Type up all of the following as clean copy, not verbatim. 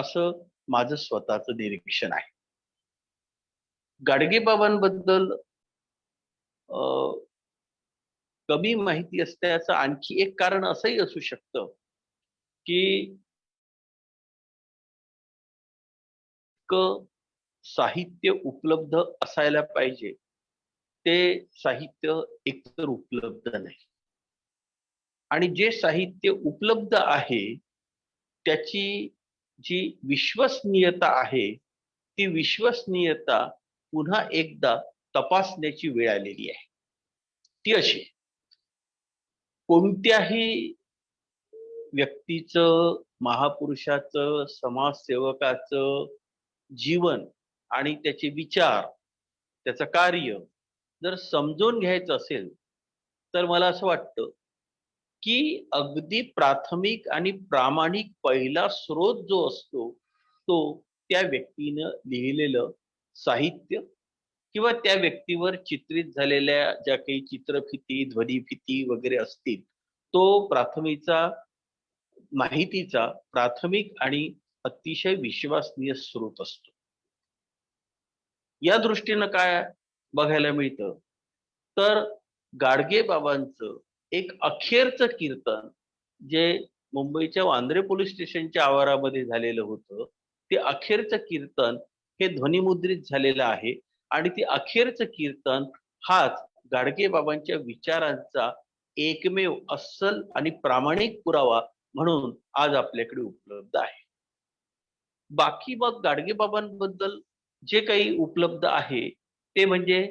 असं माझं स्वतःचं निरीक्षण आहे. गाडगेबाबांबद्दल अ, कमी माहिती असण्याचं आणखी एक कारण असंही असू शकतं, की इतकं साहित्य उपलब्ध असायला पाहिजे, ते साहित्य एकतर उपलब्ध नाही. आणि जे साहित्य उपलब्ध आहे, त्याची जी विश्वसनीयता आहे, ती विश्वसनीयता पुन्हा एकदा तपासण्याची वेळ आलेली आहे. ती अशी, कोणत्याही व्यक्तीचं, महापुरुषाचं, समाजसेवकाचं जीवन आणि त्याचे विचार, त्याचं कार्य जर समजून घ्यायचं असेल, तर मला असं वाटतं, की अगदी प्राथमिक आणि प्रामाणिक पहिला स्रोत जो असतो, तो त्या व्यक्तीनं लिहिलेलं साहित्य किंवा त्या व्यक्तीवर चित्रित झालेल्या ज्या काही चित्रफिती, ध्वनिफिती वगैरे असतील, तो माहितीचा प्राथमिक आणि अतिशय विश्वसनीय स्रोत असतो. या दृष्टीनं काय बघायला मिळतं, तर गाडगेबाबांचं एक अखेरचं कीर्तन जे मुंबईच्या वांद्रे पोलीस स्टेशनच्या आवारामध्ये झालेलं होतं, ते अखेरचं कीर्तन हे ध्वनिमुद्रित झालेलं आहे आणि ते अखेरचं कीर्तन हाच गाडगेबाबांच्या विचारांचा एकमेव अस्सल आणि प्रामाणिक पुरावा म्हणून आज आपल्याकडे उपलब्ध आहे. बाकी मग गाडगेबाबांबद्दल जे काही उपलब्ध आहे, ते म्हणजे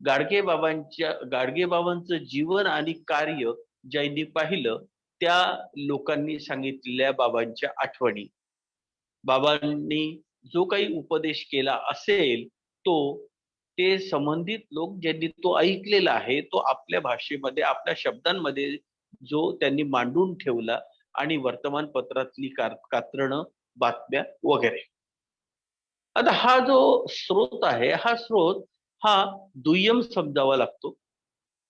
गाडगेबाबांचं जीवन आणि कार्य ज्यांनी पाहिलं, त्या लोकांनी सांगितलेल्या बाबांच्या आठवणी. बाबांनी जो काही उपदेश केला असेल, ते संबंधित लोक ज्यांनी तो ऐकलेला आहे, तो आपल्या भाषेमध्ये, आपल्या शब्दांमध्ये जो त्यांनी मांडून ठेवला आणि वर्तमानपत्रातली कात्रणं, बातम्या वगैरे. आता हा जो स्रोत आहे, हा स्रोत हा दुय्यम समजावा लागतो.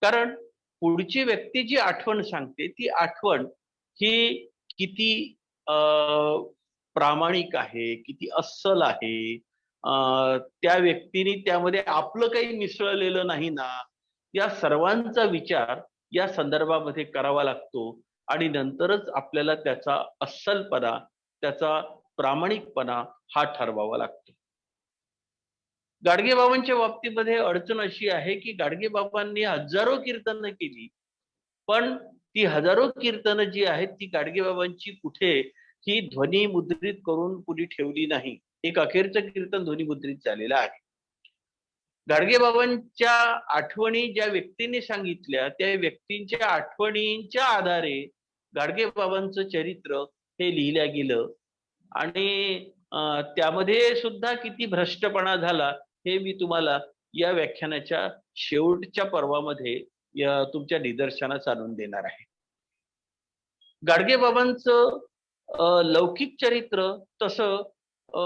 कारण पुढची व्यक्ती जी आठवण सांगते, ती आठवण ही किती अ, प्रामाणिक आहे, किती अस्सल आहे, त्या व्यक्तीने त्यामध्ये आपलं काही मिसळलेलं नाही ना, या सर्वांचा विचार या संदर्भामध्ये करावा लागतो आणि नंतरच आपल्याला त्याचा अस्सलपणा, त्याचा प्रामाणिकपणा हा ठरवावा लागतो. गाडगेबाबांच्या बाबतीमध्ये अडचण अशी आहे, की गाडगेबाबांनी हजारो कीर्तनं केली. पण ती हजारो कीर्तनं जी आहेत, ती गाडगेबाबांची कुठे ही ध्वनिमुद्रित करून कुणी ठेवली नाही. एक अखेरचं कीर्तन ध्वनिमुद्रित झालेलं आहे. गाडगेबाबांच्या आठवणी ज्या व्यक्तीने सांगितल्या, त्या व्यक्तींच्या आठवणींच्या आधारे गाडगेबाबांचं चरित्र हे लिहिलं गेलं आणि त्यामध्ये सुद्धा किती भ्रष्टपणा झाला, हे मी तुम्हाला या व्याख्यानाच्या शेवटच्या पर्वामध्ये तुमच्या निदर्शनास आणून देणार आहे. गाडगेबाबांचं लौकिक चरित्र तसं अ,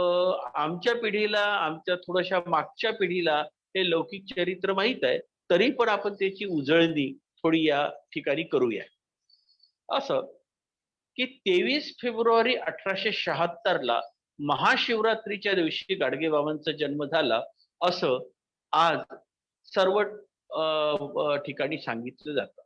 आमच्या पिढीला, आमच्या थोड्याशा मागच्या पिढीला हे लौकिक चरित्र माहीत आहे. तरी पण आपण त्याची उजळणी थोडी या ठिकाणी करूया. असं की 23 फेब्रुवारी 1876 ला महाशिवरात्रीच्या दिवशी गाडगेबाबांचा जन्म झाला, असं आज सर्व ठिकाणी सांगितलं जातं.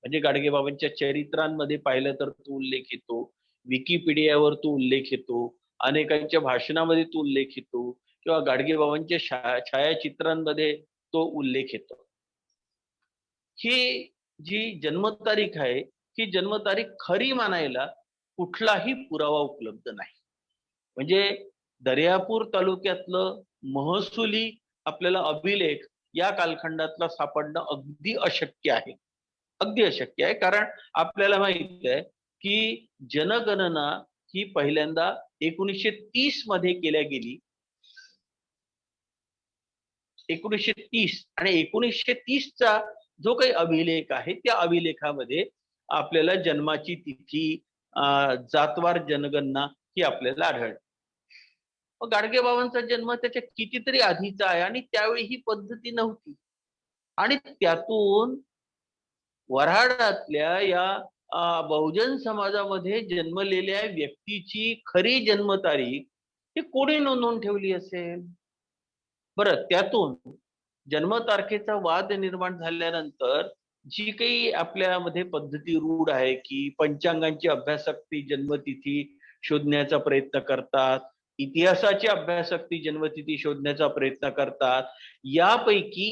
म्हणजे गाडगेबाबांच्या चरित्रांमध्ये पाहिलं तर तो उल्लेख येतो, विकिपीडियावर तो उल्लेख येतो, अनेकांच्या भाषणामध्ये तो उल्लेख येतो किंवा गाडगेबाबांच्या छायाचित्रांमध्ये तो उल्लेख येतो. ही जी जन्मतारीख आहे, ही जन्मतारीख खरी मानायला कुठलाही पुरावा उपलब्ध नाही. म्हणजे दर्यापूर तालुक्यातलं महसुली आपल्याला अभिलेख या कालखंडातला सापडणं अगदी अशक्य आहे. अगदी अशक्य आहे. कारण आपल्याला माहित आहे, की जनगणना ही पहिल्यांदा 1930 मध्ये केल्या गेली. 1930 आणि 1930 चा जो काही अभिलेख आहे, त्या अभिलेखामध्ये आपल्याला जन्माची तिथी, जातवार जनगणना ही आपल्याला आढळते. मग गाडगेबाबांचा जन्म त्याच्या कितीतरी आधीचा आहे आणि त्यावेळी ही पद्धती नव्हती. आणि त्यातून वऱ्हाडातल्या या बहुजन समाजामध्ये जन्मलेल्या व्यक्तीची खरी जन्मतारीख ती कोणी नोंदवून ठेवली असेल? बरं, त्यातून जन्मतारखेचा वाद निर्माण झाल्यानंतर जी काही आपल्यामध्ये पद्धती रूढ आहे, की पंचांगांची अभ्यासक ती जन्मतिथी शोधण्याचा प्रयत्न करतात. इतिहासाची अभ्यासक ती जन्मतिथी शोधण्याचा प्रयत्न करतात. यापैकी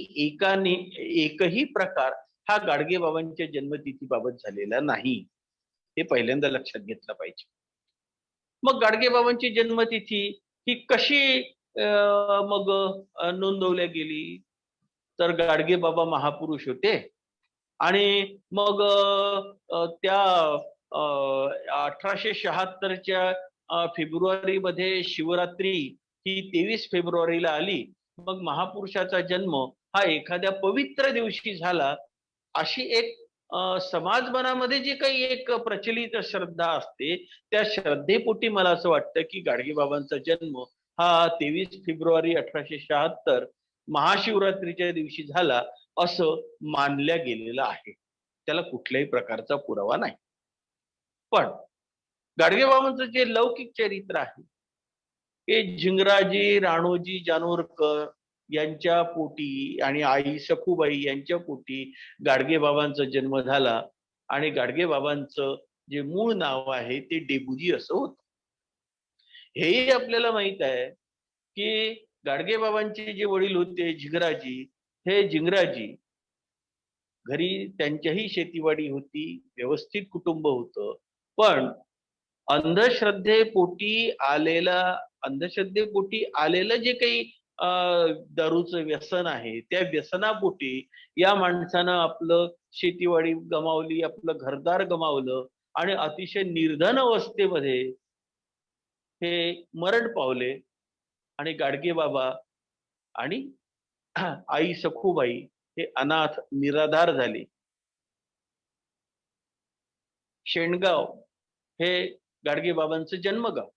एकही प्रकार हा गाडगेबाबांच्या जन्मतिथीबाबत झालेला नाही. हे पहिल्यांदा लक्षात घेतलं पाहिजे. मग गाडगेबाबांची जन्मतिथी ही कशी मग नोंदवल्या गेली? तर गाडगेबाबा महापुरुष होते आणि मग त्या 1876च्या फेब्रुवारीमध्ये शिवरात्री ही 23 फेब्रुवारीला आली. मग महापुरुषाचा जन्म हा एखाद्या पवित्र दिवशी झाला, अशी एक समाज मनामध्ये जी काही एक प्रचलित श्रद्धा असते, त्या श्रद्धेपोटी मला असं वाटतं, की गाडगेबाबांचा जन्म हा 23 फेब्रुवारी 1876 महाशिवरात्रीच्या दिवशी झाला, असं मानल्या गेलेलं आहे. त्याला कुठल्याही प्रकारचा पुरावा नाही. पण गाडगेबाबांचं जे लौकिक चरित्र आहे, ते झिंगराजी राणोजी जानोरकर यांच्या पोटी आणि आई सखूबाई यांच्या पोटी गाडगेबाबांचा जन्म झाला आणि गाडगेबाबांचं जे मूळ नाव आहे ते डेबुजी असं होतं. हेही आपल्याला माहित आहे, की गाडगेबाबांचे जे वडील होते झिंगराजी, हे झिंगराजी घरी त्यांच्याही शेतीवाडी होती, व्यवस्थित कुटुंब होतं. पण अंधश्रद्धेपोटी आलेला अंधश्रद्धेपोटी आलेलं जे काही दारूचं व्यसन आहे, त्या व्यसनापोटी या माणसानं आपलं शेतीवाडी गमावली, आपलं घरदार गमावलं आणि अतिशय निर्धन अवस्थेमध्ये हे मरण पावले आणि गाडगेबाबा आणि आई सखूबाई हे अनाथ निराधार झाले. शेणगाव हे गाडगेबाबांचं जन्मगाव.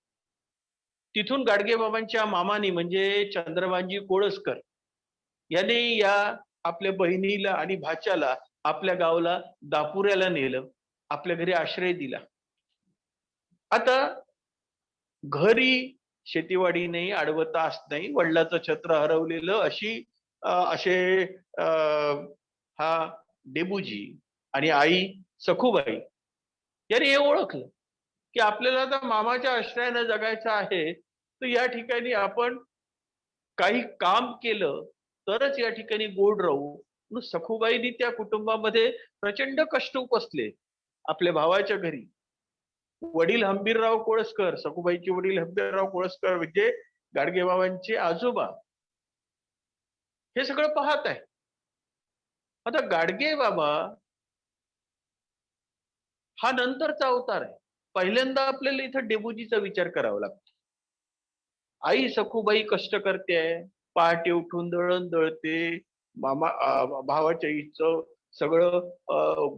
तिथून गाडगेबाबांच्या मामानी म्हणजे चंद्रभानजी कोळसकर यांनी या आपल्या बहिणीला आणि भाच्याला आपल्या गावाला दापुऱ्याला नेलं, आपल्या घरी आश्रय दिला. आता घरी शेतीवाडी नाही, आडवं तास नाही, वडिलाचं छत्र हरवलेलं असे हा डेबूजी आणि आई सखूबाई यांनी हे ओळखलं, की आपल्याला आता मामाच्या आश्रयानं जगायचं आहे, तर या ठिकाणी आपण काही काम केलं तरच या ठिकाणी गोड राहू. म्हणून सखूबाईंनी त्या कुटुंबामध्ये प्रचंड कष्ट उपसले. आपल्या भावाच्या घरी वडील हंबीरराव कोळसकर, सखूबाईचे वडील हंबीरराव कोळसकर म्हणजे गाडगेबाबांचे आजोबा, हे सगळं पाहत आहे. आता गाडगेबाबा हा नंतरचा अवतार आहे. पहिल्यांदा आपल्याला इथं डेबुजीचा विचार करावा लागतो. आई सखूबाई कष्ट करते, पहाटे उठून दळण दळते, भावाच्या आईचं सगळं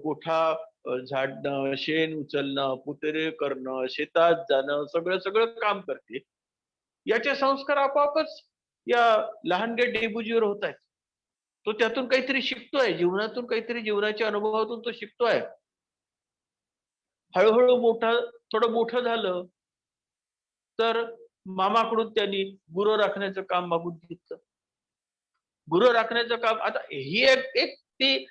गोठा झाडणं, शेण उचलणं, पुतरे करणं, शेतात जाणं, सगळं सगळं काम करते. याचे संस्कार आपोआपच या लहानग्या डेबुजीवर होत आहेत. तो त्यातून काहीतरी शिकतोय, जीवनातून काहीतरी जीवनाच्या अनुभवातून तो शिकतोय. हळूहळू थोडं मोठं झालं तर मामाकडून त्यांनी गुरं राखण्याचं काम मागून घेतलं. गुरं राखण्याचं काम आता ही एक ती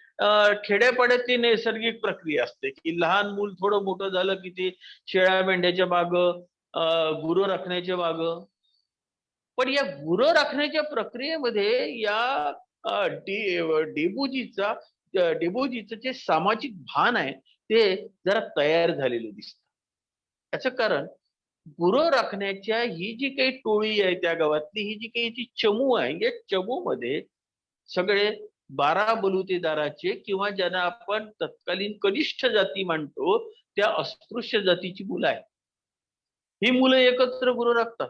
खेड्यापाड्यातली नैसर्गिक प्रक्रिया असते, की लहान मूल थोडं मोठं झालं की ते शेळ्या मेंढ्याच्या मागं गुरं राखण्याच्या मागं. पण या गुरं राखण्याच्या प्रक्रियेमध्ये या डेबोजीचं जे सामाजिक भान आहे ते जरा तयार झालेलं दिसतं. याचं कारण गुरं राखण्याच्या ही जी काही टोळी आहे त्या गावातली, ही जी काही जी चमू आहे, या चमूमध्ये सगळे 12 बलुतेदाराचे किंवा ज्यांना आपण तत्कालीन कनिष्ठ जाती मानतो, त्या अस्पृश्य जातीची मुलं आहेत. ही मुलं एकत्र गुरं राखतात.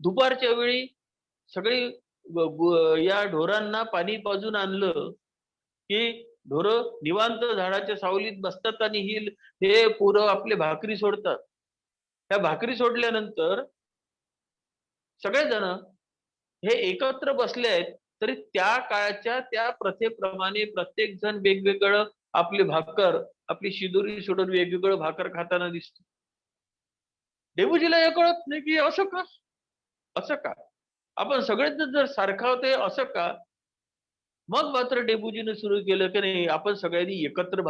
दुपारच्या वेळी सगळी या ढोरांना पाणी पाजून आणलं, की ढोरं निवांत झाडाच्या सावलीत बसतात आणि हे पोरं आपले भाकरी सोडतात. त्या भाकरी सोडल्यानंतर सगळेजण हे एकत्र बसले आहेत, तरी त्या काळाच्या त्या प्रथेप्रमाणे प्रत्येक जण वेगवेगळं आपली शिदोरी सोडून वेगवेगळं भाकर खाताना दिसतो. डेबुजीला हे कळत नाही की असं का, असं का आपण सगळेच जर सारखं होते असं का. मग मात्र डेबुजीने सुरू केलं की नाही, आपण सगळ्यांनी एकत्र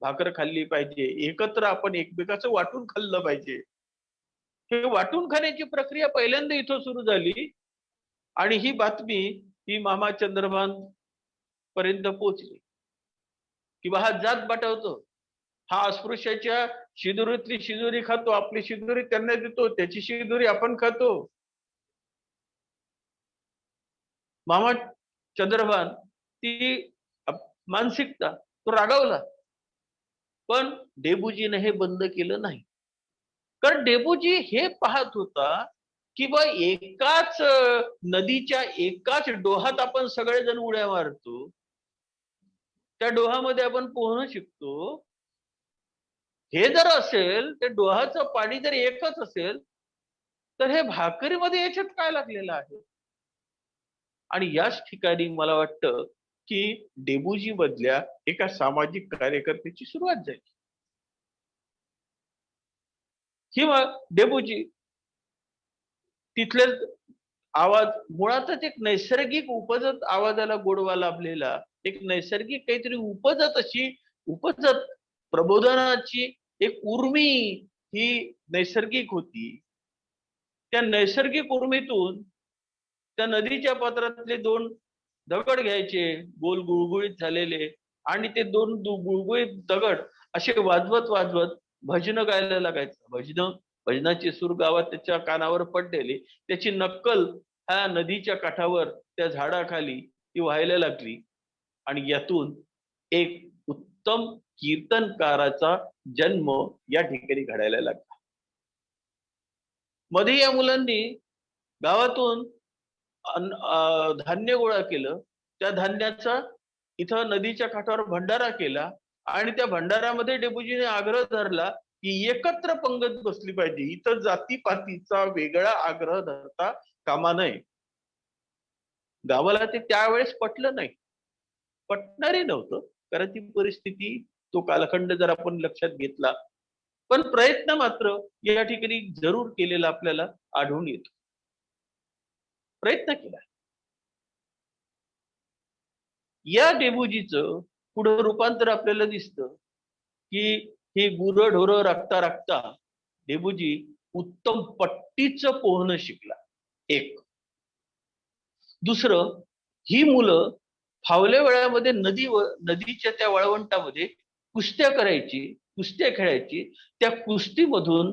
भाकर खाल्ली पाहिजे, एकत्र आपण एकमेकाचं वाटून खाल्लं पाहिजे. हे वाटून खाण्याची प्रक्रिया पहिल्यांदा इथं सुरू झाली आणि ही बातमी ही मामा चंद्रभान पर्यंत पोहोचली किंवा हा जात पाठवतो, हा अस्पृश्याच्या शिदोरीतली शिदोरी खातो, आपली शिदोरी त्यांना देतो, त्याची शिदोरी आपण खातो. मामा चंद्रभान ती मानसिकता, तो रागावला. पण डेबुजीने हे बंद केलं नाही. कारण डेबुजी हे पाहत होता की बा एकाच नदीच्या एकाच डोहात आपण सगळेजण उड्या मारतो, त्या डोहामध्ये आपण पोहणं शिकतो. हे जर असेल, ते डोहाचं पाणी जर एकच असेल, तर हे भाकरीमध्ये याच्यात काय लागलेलं आहे. आणि याच ठिकाणी मला वाटतं की डेबुजी मधल्या एका सामाजिक कार्यकर्त्याची सुरुवात झाली. किंवा डेबुजी तिथले आवाज, मुळातच एक नैसर्गिक उपजत आवाजाला गोडवा लाभलेला, एक नैसर्गिक काहीतरी उपजत प्रबोधनाची एक उर्मी ही नैसर्गिक होती. त्या नैसर्गिक उर्मीतून त्या नदीच्या पात्रातले दोन दगड घ्यायचे, गोल गुळगुळीत झालेले, आणि ते दोन गुळगुळीत दगड असे वाजवत वाजवत भजनं गायला लागायचं. भजनाची सूर गावात त्याच्या कानावर पडलेली, त्याची नक्कल ह्या नदीच्या काठावर त्या झाडाखाली ती व्हायला लागली आणि यातून एक उत्तम कीर्तनकाराचा जन्म या ठिकाणी घडायला लागला. मध्ये या मुलांनी गावातून धान्य गोळा केलं. त्या धान्याचा इथं नदीच्या काठावर भंडारा केला आणि त्या भंडारामध्ये डेबुजीने आग्रह धरला की एकत्र पंगत बसली पाहिजे, इथं जातीपातीचा वेगळा आग्रह धरता कामा नये. गावाला ते त्यावेळेस पटलं नाही, पटणारही नव्हतं, कारण ती परिस्थिती, तो कालखंड जर आपण लक्षात घेतला. पण प्रयत्न मात्र या ठिकाणी जरूर केलेला आपल्याला आढळून येतो. प्रयत्न केला. या डेबुजीचं पुढे रूपांतर आपल्याला दिसतं की हे गुरंढोरं राखता राखता डेबुजी उत्तम पट्टीचं पोहणं शिकला. एक. दुसरं, ही मुलं फावल्या वेळामध्ये नदीच्या त्या वाळवंटामध्ये कुस्त्या करायची, कुस्त्या खेळायची. त्या कुस्तीमधून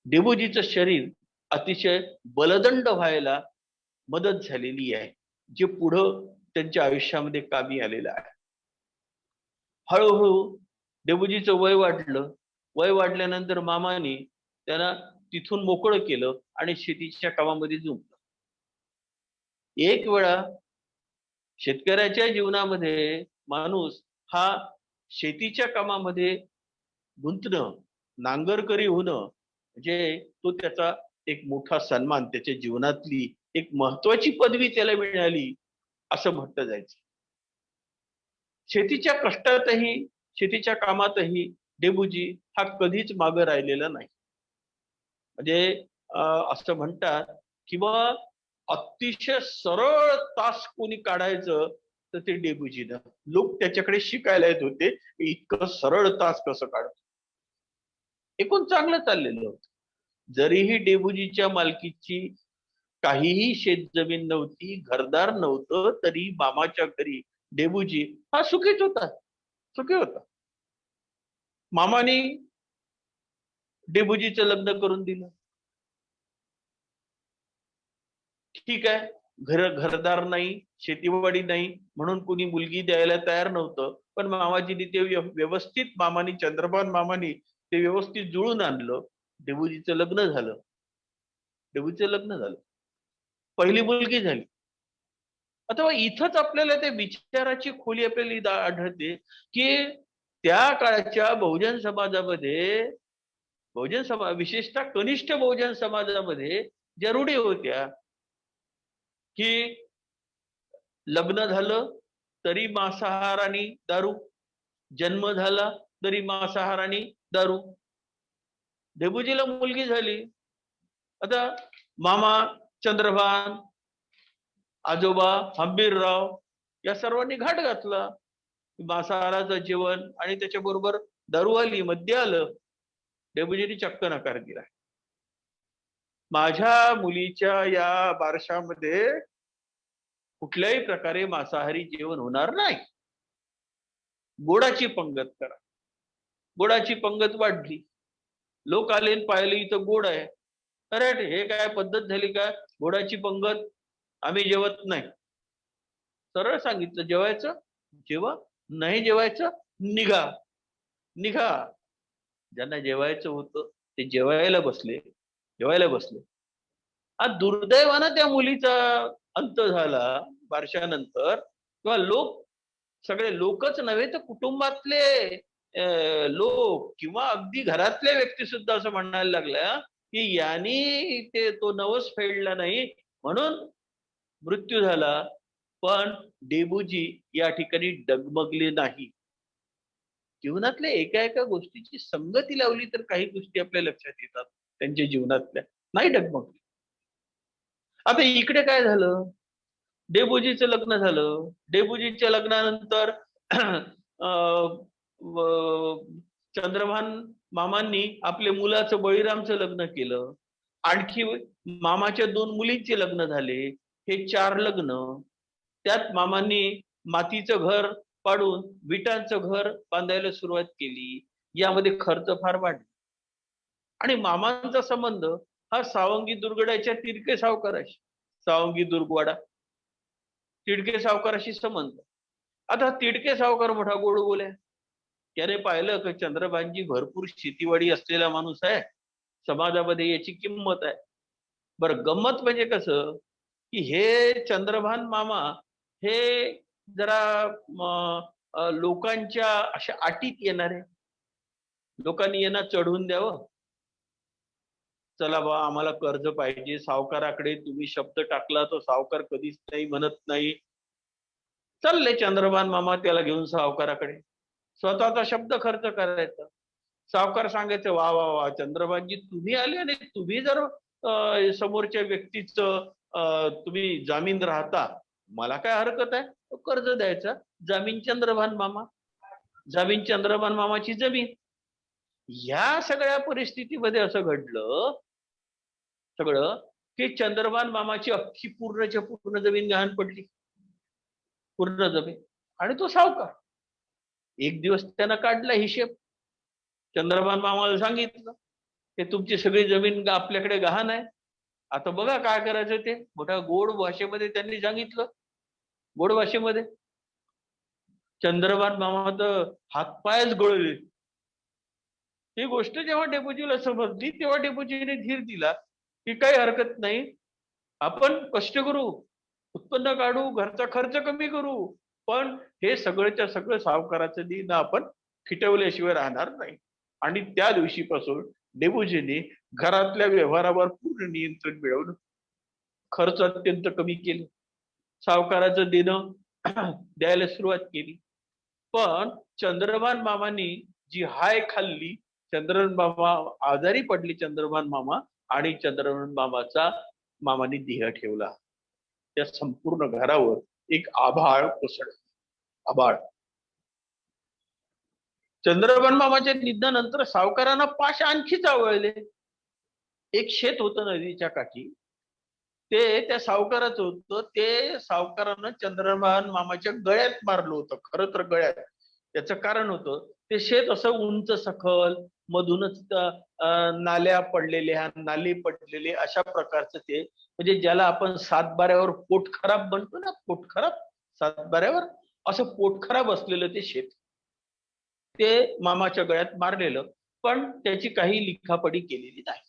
डेबुजीचं शरीर अतिशय बलदंड व्हायला मदत झालेली आहे, जे पुढं त्यांच्या आयुष्यामध्ये कामी आलेलं आहे. हळूहळू डेबुजीचं वय वाढलं. वय वाढल्यानंतर मामाने त्यांना तिथून मोकळं केलं आणि शेतीच्या कामामध्ये जुंपलं. एक वेळा शेतकऱ्याच्या जीवनामध्ये माणूस हा शेतीच्या कामामध्ये गुंतणं, नांगरकरी होणं म्हणजे तो त्याचा एक मोठा सन्मान, त्याच्या जीवनातली एक महत्वाची पदवी त्याला मिळाली असं म्हटलं जायचं. शेतीच्या कष्टातही, शेतीच्या कामातही डेबुजी हा कधीच मागं राहिलेला नाही. म्हणजे असं म्हणतात किंवा अतिशय सरळ तास कोणी काढायचं तर ते डेबुजीनं. लोक त्याच्याकडे शिकायला येत होते, इतकं सरळ तास कसं काढतो. एकूण चांगलं चाललेलं होतं. जरीही डेबुजीच्या मालकीची काहीही शेतजमीन नव्हती, घरदार नव्हतं, तरी मामाच्या घरी डेबुजी हा सुखीच होता, सुखी होता. मामाने डेबुजीचं लग्न करून दिलं. ठीक आहे, घरदार नाही, शेतीवाडी नाही, म्हणून कुणी मुलगी द्यायला तयार नव्हतं. पण मामाजींनी ते व्यवस्थित, चंद्रभान मामानी ते व्यवस्थित जुळून आणलं. डेबुजीचं लग्न झालं. डेबुजीचं लग्न झालं, पहिली मुलगी झाली. अथवा इथंच आपल्याला त्या विचाराची खोली आपल्याला आढळते की त्या काळच्या बहुजन समाज, विशेषतः कनिष्ठ बहुजन समाजामध्ये ज्या रूढी होत्या की लग्न झालं तरी मांसाहार आणि दारू, जन्म झाला तरी मांसाहार आणि दारू, डेबुजीला मुलगी झाली. आता मामा चंद्रभान, आजोबा हंबीरराव या सर्वांनी घाट घातला. मांसाहाराचं जेवण आणि त्याच्याबरोबर दारू आली, मद्य आलं. डेबुजींनी चक्क नकार दिला. माझ्या मुलीच्या या बारशामध्ये कुठल्याही प्रकारे मांसाहारी जेवण होणार नाही. गोडाची पंगत करा. गोडाची पंगत वाढली. लोक आले पाहिले इथं गोड आहे. अरे हे काय पद्धत झाली का? गोडाची पंगत, आम्ही जेवत नाही. सरळ सांगितलं, जेवायचं जेवा, नाही जेवायचं निघा. निघा. ज्यांना जेवायचं होतं ते जेवायला बसले. आज दुर्दैवानं त्या मुलीचा अंत झाला वर्षानंतर. किंवा सगळे लोकच नव्हे तर कुटुंबातले लोक किंवा अगदी घरातल्या व्यक्ती सुद्धा असं म्हणायला लागल्या की यांनी तो नवस फेडला नाही म्हणून मृत्यू झाला. पण डेबूजी या ठिकाणी डगमगले नाही. जीवनातल्या एका गोष्टीची संगती लावली तर काही गोष्टी आपल्या लक्षात येतात त्यांच्या जीवनातल्या. नाही डगमगले. आता इकडे काय झालं? डेबूजीचं लग्न झालं. डेबूजीच्या लग्नानंतर चंद्रभान मामांनी आपल्या मुलाचं बळीरामचं लग्न केलं. आणखी मामाच्या 2 मुलींचे लग्न झाले. हे 4 लग्न. त्यात मामांनी मातीचं घर पाडून विटांचं घर बांधायला सुरुवात केली. यामध्ये खर्च फार वाढला. आणि मामांचा संबंध हा सावंगी दुर्गड्याच्या तिडके सावकाराशी, सावंगी दुर्गवाडा तिडके सावकाराशी संबंध. आता तिडके सावकार मोठा गोड बोले. त्याने पाहिलं की चंद्रभानजी भरपूर शेतीवाडी असलेला माणूस आहे. समाजामध्ये याची किंमत आहे. बरं, गंमत म्हणजे कसं की हे चंद्रभान मामा हे जरा लोकांच्या अशा अटीत येणारे. लोकांनी यांना चढवून द्यावं. चला बा, आम्हाला कर्ज पाहिजे. सावकाराकडे तुम्ही शब्द टाकला तर सावकार कधीच नाही म्हणत नाही. चालले चंद्रभान मामा त्याला घेऊन सावकाराकडे. स्वतःचा शब्द खर्च करायचा. सावकार सांगायचं, वा वा वा चंद्रभानजी तुम्ही आले आणि तुम्ही जर समोरच्या व्यक्तीचं तुम्ही जामीन राहता, मला काय हरकत आहे. तो कर्ज द्यायचा. जामीन चंद्रभान मामा. जामीन चंद्रभान मामाची जमीन. या सगळ्या परिस्थितीमध्ये असं घडलं सगळं की चंद्रभान मामाची अख्खी पूर्णच्या पूर्ण जमीन गहाण पडली. पूर्ण जमीन. आणि तो सावकार. एक दिवस त्यानं काढला हिशेब. चंद्रभान मामाला सांगितलं की तुमची सगळी जमीन आपल्याकडे गहाण आहे. आता बघा काय करायचं ते. मोठ्या गोड भाषेमध्ये त्यांनी सांगितलं. गोड भाषेमध्ये. चंद्रभान मामा तर हातपायच गळले. ही गोष्ट जेव्हा डेबूजीला समजली तेव्हा डेबूजीने धीर दिला की काही हरकत नाही, आपण कष्ट करू, उत्पन्न काढू, घरचा खर्च कमी करू, पण हे सगळंच्या सगळं सावकाराचं दिन आपण फिटवल्याशिवाय राहणार नाही. आणि त्या दिवशीपासून डेबूजीने घरातल्या व्यवहारावर पूर्ण नियंत्रण मिळवलं. खर्च अत्यंत कमी केले. सावकाराचं देणं द्यायला सुरुवात केली. पण चंद्रभान मामांनी जी हाय खाल्ली, चंद्रभान मामा आजारी पडली. चंद्रभान मामा आणि चंद्रभान मामांनी देह ठेवला. त्या संपूर्ण घरावर एक आभाळ कोसळलं. आभाळ. चंद्रभान मामाच्या निधनानंतर सावकारांना पाश आणखी चावळले. एक शेत होतं नदीच्या काठी. ते त्या सावकाराचं होतं. ते सावकारानं चंद्रभान मामाच्या गळ्यात मारलं होतं. खरं तर गळ्यात. त्याचं कारण होतं ते शेत असं उंच सखल, मधूनच नाल्या पडलेल्या, नाली पडलेले अशा प्रकारचं ते, म्हणजे ज्याला आपण सातबाऱ्यावर पोट खराब म्हणतो ना, पोट खराब सातबाऱ्यावर, असं पोट खराब असलेलं ते शेत. ते मामाच्या गळ्यात मारलेलं. पण त्याची काही लिखापडी केलेली नाही.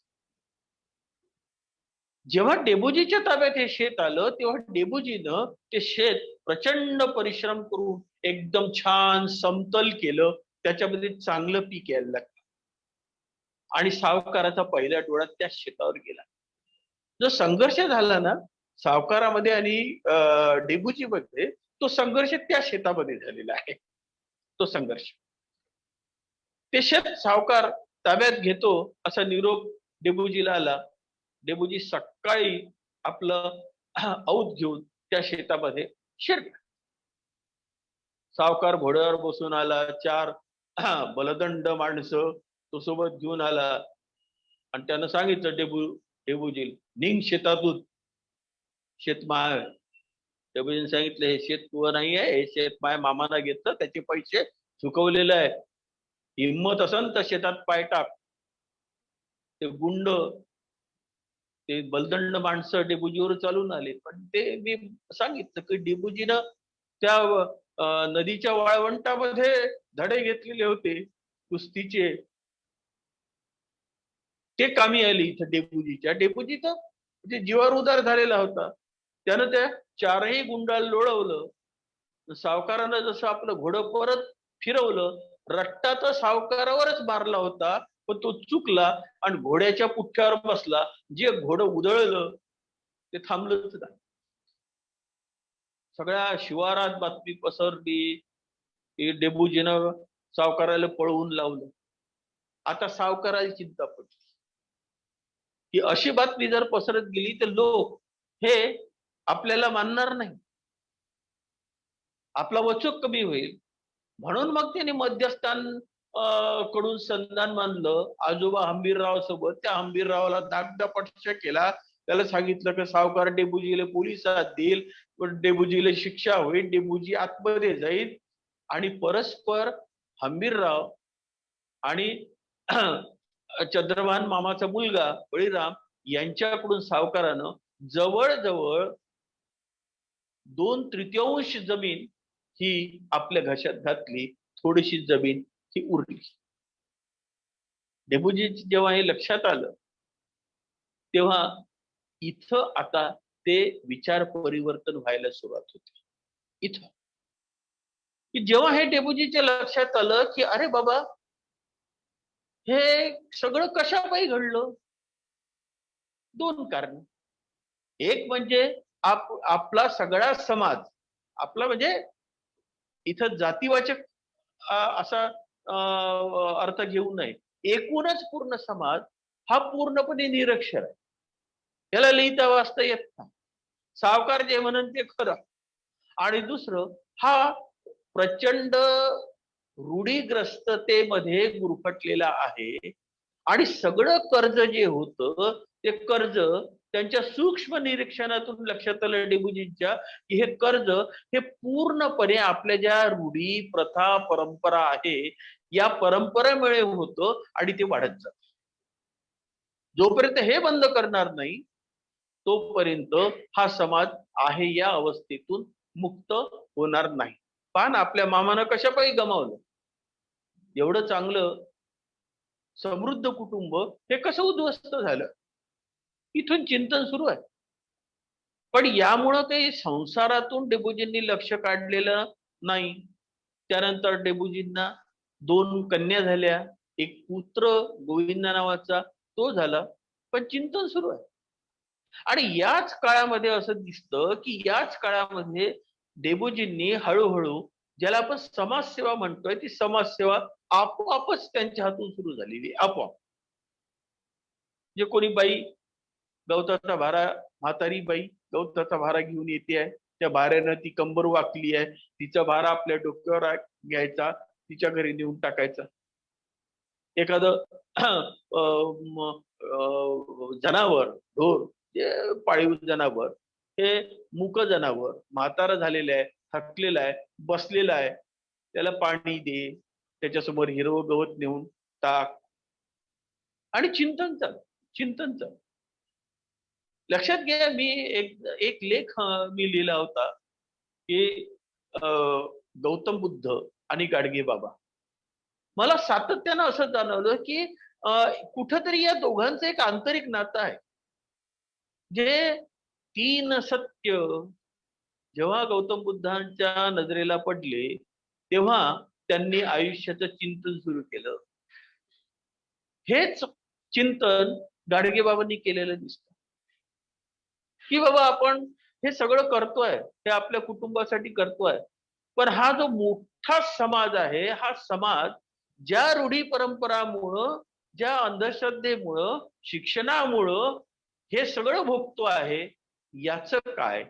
जेव्हा डेबूजीच्या ताब्यात हे शेत आलं तेव्हा डेबूजीनं ते शेत प्रचंड परिश्रम करून एकदम छान समतल केलं. त्याच्यामध्ये चांगलं पीक यायला लागलं. आणि सावकाराचा पहिल्या डोळा त्या शेतावर गेला. जो संघर्ष झाला ना सावकारामध्ये आणि डेबूजीमध्ये, तो संघर्ष त्या शेतामध्ये झालेला आहे. तो संघर्ष. ते शेत सावकार ताब्यात घेतो असा निरोप डेबूजीला आला. डेबूजी सकाळी आपलं औत घेऊन त्या शेतामध्ये शिरला. सावकार घोड्यावर बसून आला, चार बलदंड माणसं तो सोबत घेऊन आला आणि त्यानं सांगितलं डेबूजी, निघ शेतातून, शेत माय. डेबूजीने सांगितलं, हे शेत तुझं नाही आहे, हे शेत माय मामानं घेतलं, त्याचे पैसे चुकवलेलं आहे. हिंमत असन तर शेतात पाय टाक. ते गुंड, ते बलदंड माणसं डेबूजीवर चालून आले. पण ते मी सांगितलं की डेबूजीनं त्या नदीच्या वाळवंटामध्ये धडे घेतलेले होते कुस्तीचे, ते कामी आले इथं डेबूजीच्या. डेबूजी तर म्हणजे जीवावर उदार झालेला होता. त्यानं त्या चारही गुंडाला लोळवलं. सावकारानं जसं आपलं घोडं परत फिरवलं, रट्टा तर सावकारावरच मारला होता, पण तो चुकला आणि घोड्याच्या पुठ्यावर बसला. जे घोडं उधळलं ते थांबलंच नाही. सगळ्या शिवारात बातमी पसरली की डेबूजीनं सावकाराला पळवून लावलं. आता सावकाराला चिंता पडली की अशी बातमी जर पसरत गेली तर लोक हे आपल्याला मानणार नाही, आपला वचक कमी होईल. म्हणून मग त्याने मध्यस्थान कडून संधान मानलं आजोबा हंबीरराव सोबत. त्या हंबीररावाला दागदापट्य केला. त्याला सांगितलं की सावकार डेबूजीला पोलिसात देईल, पण डेबूजीला शिक्षा होईल, डेबूजी आतमध्ये जाईल. आणि परस्पर हंबीरराव आणि चंद्रभान मामाचा मुलगा बळीराम यांच्याकडून सावकारानं जवळजवळ 2/3 जमीन ही आपल्या घशात घातली. थोडीशी जमीन ही उरली. डेबूजी जेव्हा हे लक्षात आलं तेव्हा इथं आता ते विचार परिवर्तन व्हायला सुरुवात होती. इथं की जेव्हा हे डेबूजीच्या लक्षात आलं की अरे बाबा, हे सगळं कशापायी घडलं. 2 कारण. एक म्हणजे आपला सगळा समाज, आपला म्हणजे इथं जातीवाचक असा अर्थ घेऊ नये. एकूणच पूर्ण समाज हा पूर्णपणे निरक्षर आहे. त्याला लिहिता वाचता येत नाही. सावकार जे म्हणून ते खरं. आणि दुसरं, हा प्रचंड रूढीग्रस्ततेमध्ये गुरफटलेला आहे. आणि सगळं कर्ज जे होतं ते कर्ज त्यांच्या सूक्ष्म निरीक्षणातून लक्षात आलं डेबूजींच्या की हे कर्ज हे पूर्णपणे आपल्या ज्या रूढी प्रथा परंपरा आहे या परंपरेमुळे होतं आणि ते वाढत जात. जोपर्यंत हे बंद करणार नाही तोपर्यंत हा समाज आहे या अवस्थेतून मुक्त होणार नाही. पण आपल्या मामानं कशापायी गमावलं एवढं चांगलं समृद्ध कुटुंब, हे कसं उद्ध्वस्त झालं. इथून चिंतन सुरू आहे. पण यामुळं काही संसारातून डेबूजींनी लक्ष काढलेलं नाही. त्यानंतर डेबूजींना 2 कन्या झाल्या, एक पुत्र गोविंदा नावाचा तो झाला. पण चिंतन सुरू आहे. आणि याच काळामध्ये असं दिसतं की याच काळामध्ये डेबूजींनी हळूहळू ज्याला आपण समाजसेवा म्हणतोय ती समाजसेवा आपोआपच त्यांच्या हातून सुरू झालेली. आपोआप जे कोणी बाई गवताचा भारा, म्हातारी बाई गवताचा भारा घेऊन येते आहे, त्या भाऱ्यानं ती कंबर वाकली आहे, तिचा भारा आपल्या डोक्यावर घ्यायचा, तिच्या घरी नेऊन टाकायचा. एखादं जनावर, ढोर, पाळीव जनावर, हे मूक जनावर म्हातारा झालेलं आहे, थकलेलं आहे, बसलेलं आहे, त्याला पाणी दे, त्याच्यासमोर हिरवं गवत नेऊन टाक. आणि चिंतन चाल, चिंतन चाल. लक्षात घ्या, मी एक लेख मी लिहिला होता की गौतम बुद्ध आणि गाडगे बाबा. मला सातत्यानं असं जाणवलं की कुठंतरी या दोघांचं एक आंतरिक नातं आहे. जे 3 सत्य जेव्हा गौतम बुद्धांच्या नजरेला पडले तेव्हा त्यांनी आयुष्याचं चिंतन सुरू केलं. हेच चिंतन गाडगेबाबांनी केलेलं दिसतं की बाबा आपण हे सगळं करतोय, हे आपल्या कुटुंबासाठी करतोय, पण हा जो मोठा समाज आहे, हा समाज ज्या रूढी परंपरामुळं ज्या अंधश्रद्धेमुळं, शिक्षणामुळं हे सगळं भोगतो आहे, याचं काय?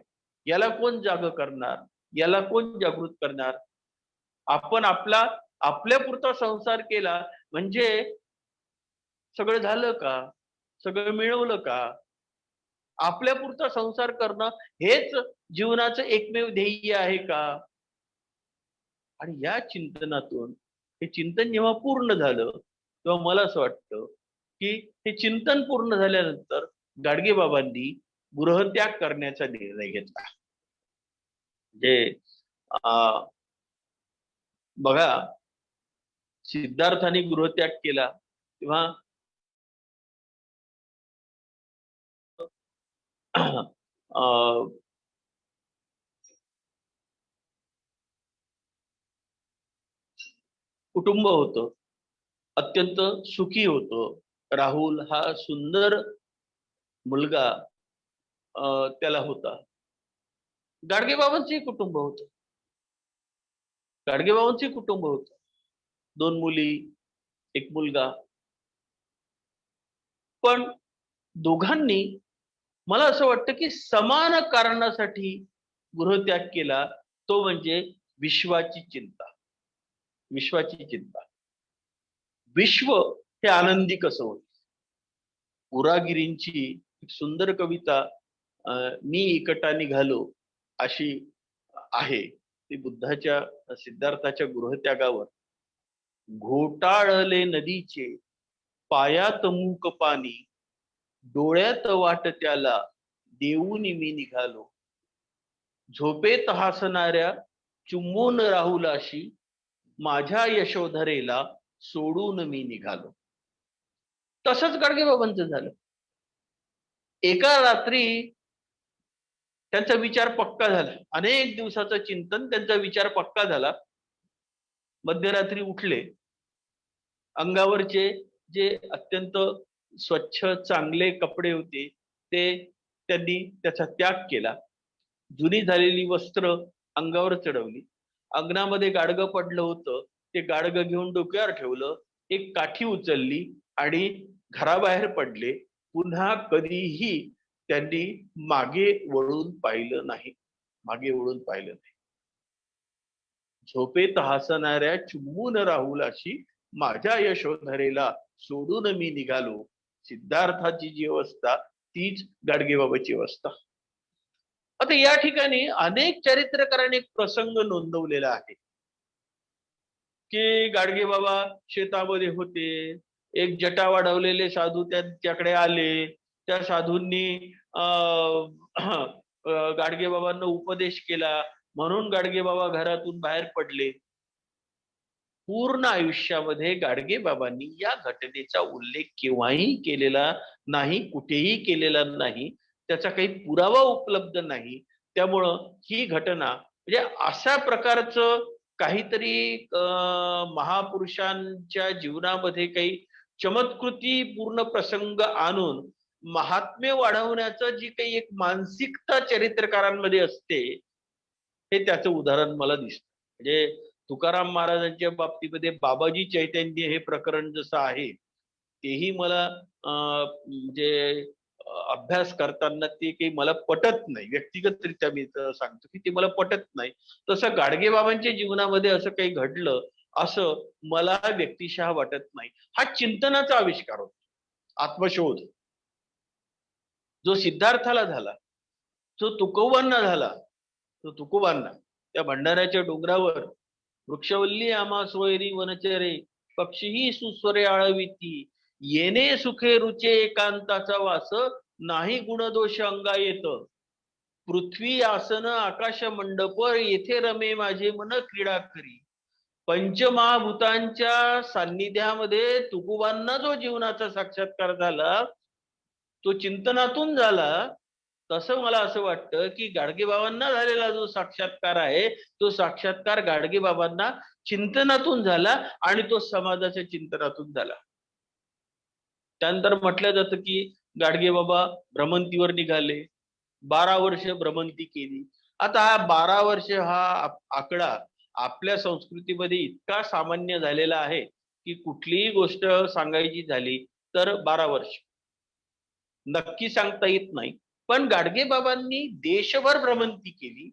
याला कोण जागं करणार? याला कोण जागृत करणार? आपण आपल्यापुरता संसार केला म्हणजे सगळं झालं का? सगळं मिळवलं का? आपल्यापुरता संसार करणं हेच जीवनाचं एकमेव ध्येय आहे का? आणि या चिंतनातून हे चिंतन जेव्हा पूर्ण झालं, तेव्हा मला असं वाटतं, की हे चिंतन पूर्ण झाल्यानंतर गाडगेबाबांनी गृहत्याग करण्याचा निर्णय घेतला. म्हणजे अ, बघा, सिद्धार्थाने गृहत्याग केला तेव्हा अ, कुटुंब होतं, अत्यंत सुखी होतं. राहुल हा सुंदर मुलगा त्याला होता. गाडगेबाबांचंही कुटुंब होतं. गाडगेबाबांचंही कुटुंब होतं. 2 मुली, 1 मुलगा. पण दोघांनी मला असं वाटतं, की समान कारणासाठी गृहत्याग केला. तो म्हणजे विश्वाची चिंता. विश्वाची चिंता. विश्व हे आनंदी कसं होईल? उरागिरींची एक सुंदर कविता मी एकटा निघालो अशी आहे. ती बुद्धाच्या सिद्धार्थाच्या गृहत्यागावर घोटाळले नदीचे पायात मूक पाणी डोळ्यात वाट त्याला देऊन मी निघालो. झोपेत हसणाऱ्या चुंबून राहुलाशी माझ्या यशोधरेला सोडून मी निघालो. तसंच गाडगेबाबांचं झालं. एका रात्री त्यांचा विचार पक्का झाला. अनेक दिवसाचं चिंतन, त्यांचा विचार पक्का झाला. मध्यरात्री उठले. अंगावरचे जे अत्यंत स्वच्छ चांगले कपडे होते, ते त्यांनी त्याचा त्याग केला. जुनी झालेली वस्त्र अंगावर चढवली. अंगणामध्ये गाडगं पडलं होतं, ते गाडगं घेऊन डोक्यावर ठेवलं. एक काठी उचलली आणि घराबाहेर पडले. पुन्हा कधीही त्यांनी मागे वळून पाहिलं नाही. मागे वळून पाहिलं नाही. झोपेत हसणाऱ्या चुंबून राहुलाशी माझ्या यशोधरेला सोडून मी निघालो. सिद्धार्थाची जी अवस्था तीच गाडगेबाबाची अवस्था. आता या ठिकाणी अनेक चरित्रकारांनी एक प्रसंग नोंदवलेला आहे, की गाडगेबाबा शेतामध्ये होते. एक जटा वाढवलेले साधू त्यांच्याकडे आले. त्या साधूंनी गाडगेबाबांना उपदेश केला. म्हणून गाडगेबाबा घरातून बाहेर पडले. पूर्ण आयुष्यामध्ये गाडगेबाबांनी या घटनेचा उल्लेख केव्हाही केलेला नाही, कुठेही केलेला नाही. त्याचा काही पुरावा उपलब्ध नाही. त्यामुळं ही घटना म्हणजे अशा प्रकारचं काहीतरी महापुरुषांच्या जीवनामध्ये काही चमत्कृती पूर्ण प्रसंग आणून महात्म्य वाढवण्याचं जी काही एक मानसिकता चरित्रकारांमध्ये असते, हे त्याचं उदाहरण मला दिसतं. म्हणजे तुकाराम महाराजांच्या बाबतीमध्ये बाबाजी चैतन्य हे प्रकरण जसं आहे, तेही मला म्हणजे अभ्यास करताना ते काही मला पटत नाही. व्यक्तिगतरित्या मी तर सांगतो, की ते मला पटत नाही. तसं गाडगेबाबांच्या जीवनामध्ये असं काही घडलं, असं मला व्यक्तिशः वाटत नाही. हा चिंतनाचा आविष्कार होता. आत्मशोध. जो सिद्धार्थाला झाला, जो तुकोबांना झाला, तो तुकोबांना त्या भंडाऱ्याच्या डोंगरावर वृक्षवल्ली आम्हा सोयरी वनचरे पक्षीही सुस्वरे आळविती येणे सुखे रुचे एकांताचा वास नाही गुणदोष अंगा येत पृथ्वी आसन आकाश मंडप येथे रमे माझे मन क्रीडा करी पंचमहाभूतांच्या सान्निध्यामध्ये तुकोबांना जो जीवनाचा साक्षात्कार झाला तो चिंतनातून झाला. तसं मला असं वाटतं, की गाडगेबाबांना झालेला जो साक्षात्कार आहे, तो साक्षात्कार गाडगेबाबांना चिंतनातून झाला आणि तो समाजाच्या चिंतनातून झाला. त्यानंतर म्हटलं जातं, की गाडगेबाबा भ्रमंतीवर निघाले. 12 वर्ष भ्रमंती केली. आता हा 12 वर्ष हा आकडा आपल्या संस्कृतीमध्ये इतका सामान्य झालेला आहे, की कुठलीही गोष्ट सांगायची झाली तर 12 वर्ष नक्की सांगता येत नाही. पण गाडगे बाबांनी देशभर भ्रमंती केली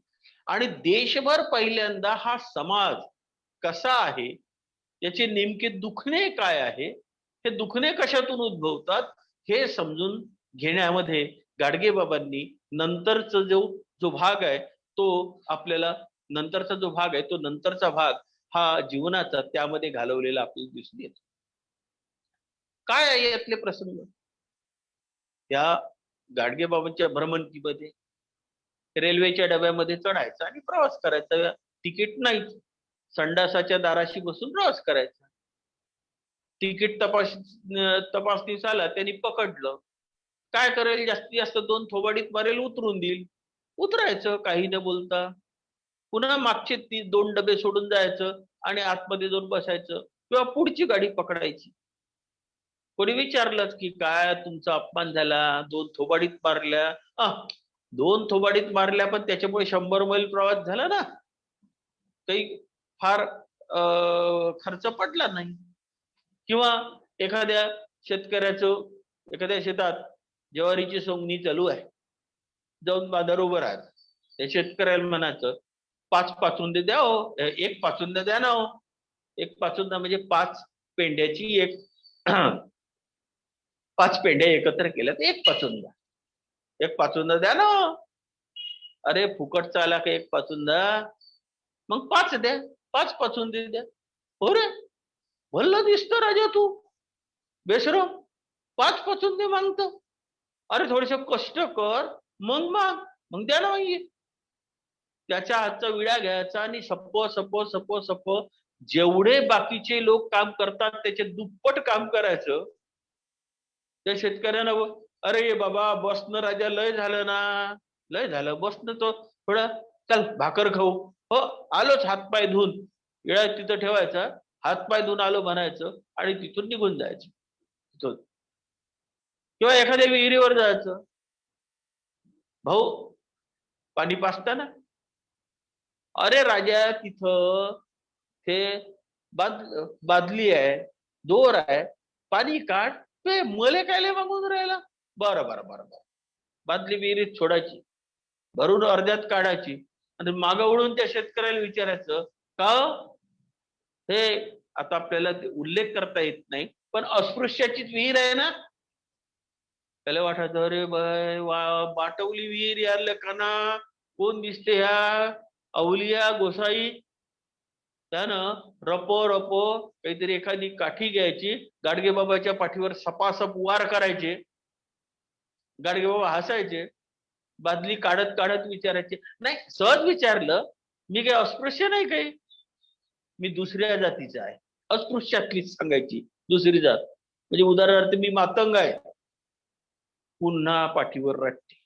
आणि देशभर पहिल्यांदा हा समाज कसा आहे, त्याचे नेमके दुखणे काय आहे, हे दुखणे कशातून उद्भवतात हे समजून घेण्यामध्ये गाडगे बाबांनी नंतरचा जो जो भाग आहे तो आपल्याला नंतरचा जो भाग आहे तो नंतरचा भाग हा जीवनाचा त्यामध्ये घालवलेला आपल्याला दिसून येतो. काय आहे यातले प्रसंग? त्या गाडगे बाबांच्या भ्रमंतीमध्ये रेल्वेच्या डब्यामध्ये चढायचं आणि प्रवास करायचा. तिकीट नाहीच. संडासाच्या दाराशी बसून प्रवास करायचा. तिकीट तपासणीस आला त्यांनी पकडलं. काय करेल? जास्तीत जास्त 2 थोबाडीत मारेल, उतरून देईल. उतरायचं काही न बोलता. पुन्हा मागचे 2 डबे सोडून जायचं आणि आतमध्ये जाऊन बसायचं किंवा पुढची गाडी पकडायची. कोणी विचारलंच की काय तुमचा अपमान झाला, 2 थोबाडीत मारल्या. 2 थोबाडीत मारल्या पण त्याच्यामुळे 100 मैल प्रवास झाला ना. काही फार खर्च पडला नाही. किंवा एखाद्या शेतकऱ्याचं एखाद्या शेतात ज्वारीची सोंगणी चालू आहे. जाऊन बाजार उभं राहायचं. त्या शेतकऱ्याला म्हणायचं 5 पाचुंदे द्या हो, 1 पाचुंदा द्या ना हो. 1 पाचुंदा म्हणजे 5 पेंड्याची एक 5 पेंड्या एकत्र केल्या तर 1 पाचुंदा. 1 पाचुंदा द्या ना हो. अरे फुकटचा आला का 1 पाचुंदा? मग 5 द्या. 5 पाचुंदे द्या. हो रे, भल्ला दिसतो राजा तू. बेशरम 5 पाचुंदे मागतो. अरे थोडेसे कष्ट कर, मग माग. मग द्या ना मग. त्याच्या हातचा विडा घ्यायचा आणि सप्प सप्प सप्प सप्प जेवढे बाकीचे लोक काम करतात त्याचे दुप्पट काम करायचं. त्या शेतकऱ्यानं अरे बाबा बसणं राजा लय झालं ना, लय झालं बसणं तो थोडा चल भाकर खाऊ. हो आलोच हातपाय धुवून. विडा तिथं ठेवायचा, हातपाय धुवून आलो म्हणायचं आणि तिथून निघून जायचं. तिथून किंवा एखाद्या विहिरीवर जायचं. भाऊ पाणी पाजताना अरे राजा तिथं ते बादली आहे, दोर आहे, पाणी काढ. ते मले कायले मागून राहिला? बरं बरं बरं बरं. बादली विहिरीत सोडायची, भरून अर्ध्यात काढायची आणि मागं उडून त्या शेतकऱ्याला विचारायचं का हे आता आपल्याला उल्लेख करता येत नाही पण अस्पृश्याचीच विहीर आहे ना. त्याला वाटायचं अरे बाय बाटवली विहीर यार काना कोण दिसते ह्या अवलिया गोसाई. त्यानं रपो रपो काहीतरी एखादी काठी घ्यायची, गाडगे बाबाच्या पाठीवर सपासप वार करायचे. गाडगे बाबा हसायचे. बादली काढत काढत विचारायचे, नाही सहज विचारलं, मी काही अस्पृश्य नाही काही, मी दुसऱ्या जातीचा आहे. अस्पृश्यातलीच सांगायची दुसरी जात. म्हणजे उदाहरणार्थ मी मातंग आहे. पुन्हा पाठीवर रट्टे.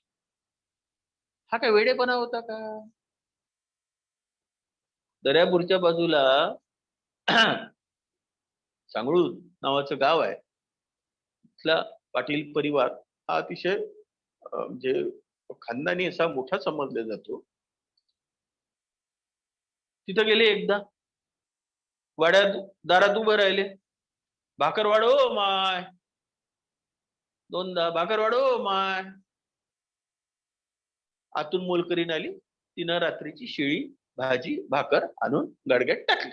हा काय वेडेपणा होता का? दर्यापूरच्या बाजूला सांगळूर नावाचं गाव आहे. इथला पाटील परिवार हा अतिशय म्हणजे खानदानी असा मोठा समजला जातो. तिथं गेले एकदा, वाड्यात दारात उभं राहिले. भाकर वाढो माय. 2दा भाकर वाढो माय. आतून मोलकरीण आली. तिनं रात्रीची शिळी भाजी भाकर आणून गडग्यात टाकली.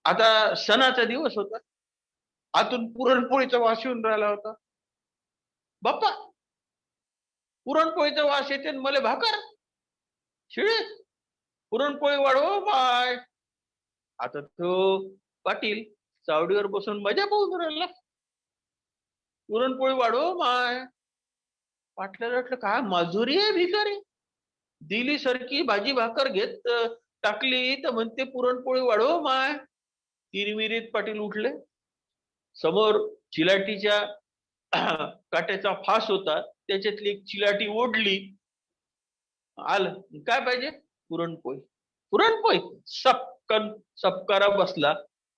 आता सणाचा दिवस होता. आतून पुरणपोळीचा वास येऊन राहिला होता. बाप्पा पुरणपोळीचा वास येते मला भाकर शिळे, पुरणपोळी वाढव माय. आता तो पाटील चावडीवर बसून मजा पाहून राहिला. पुरणपोळी वाढव माय. पाटल्याला वाटलं काय मजुरी आहे भिकारी. दिली सरकी भाजी भाकर घेत टाकली तर म्हणते पुरणपोळी वाढव माय. तिरमिरीत पाटील उठले. समोर चिलाटीच्या काट्याचा फास होता, त्याच्यातली एक चिलाटी ओढली. आलं काय पाहिजे? पुरणपोळी. पुरणपोळी सपकन सपकारा बसला.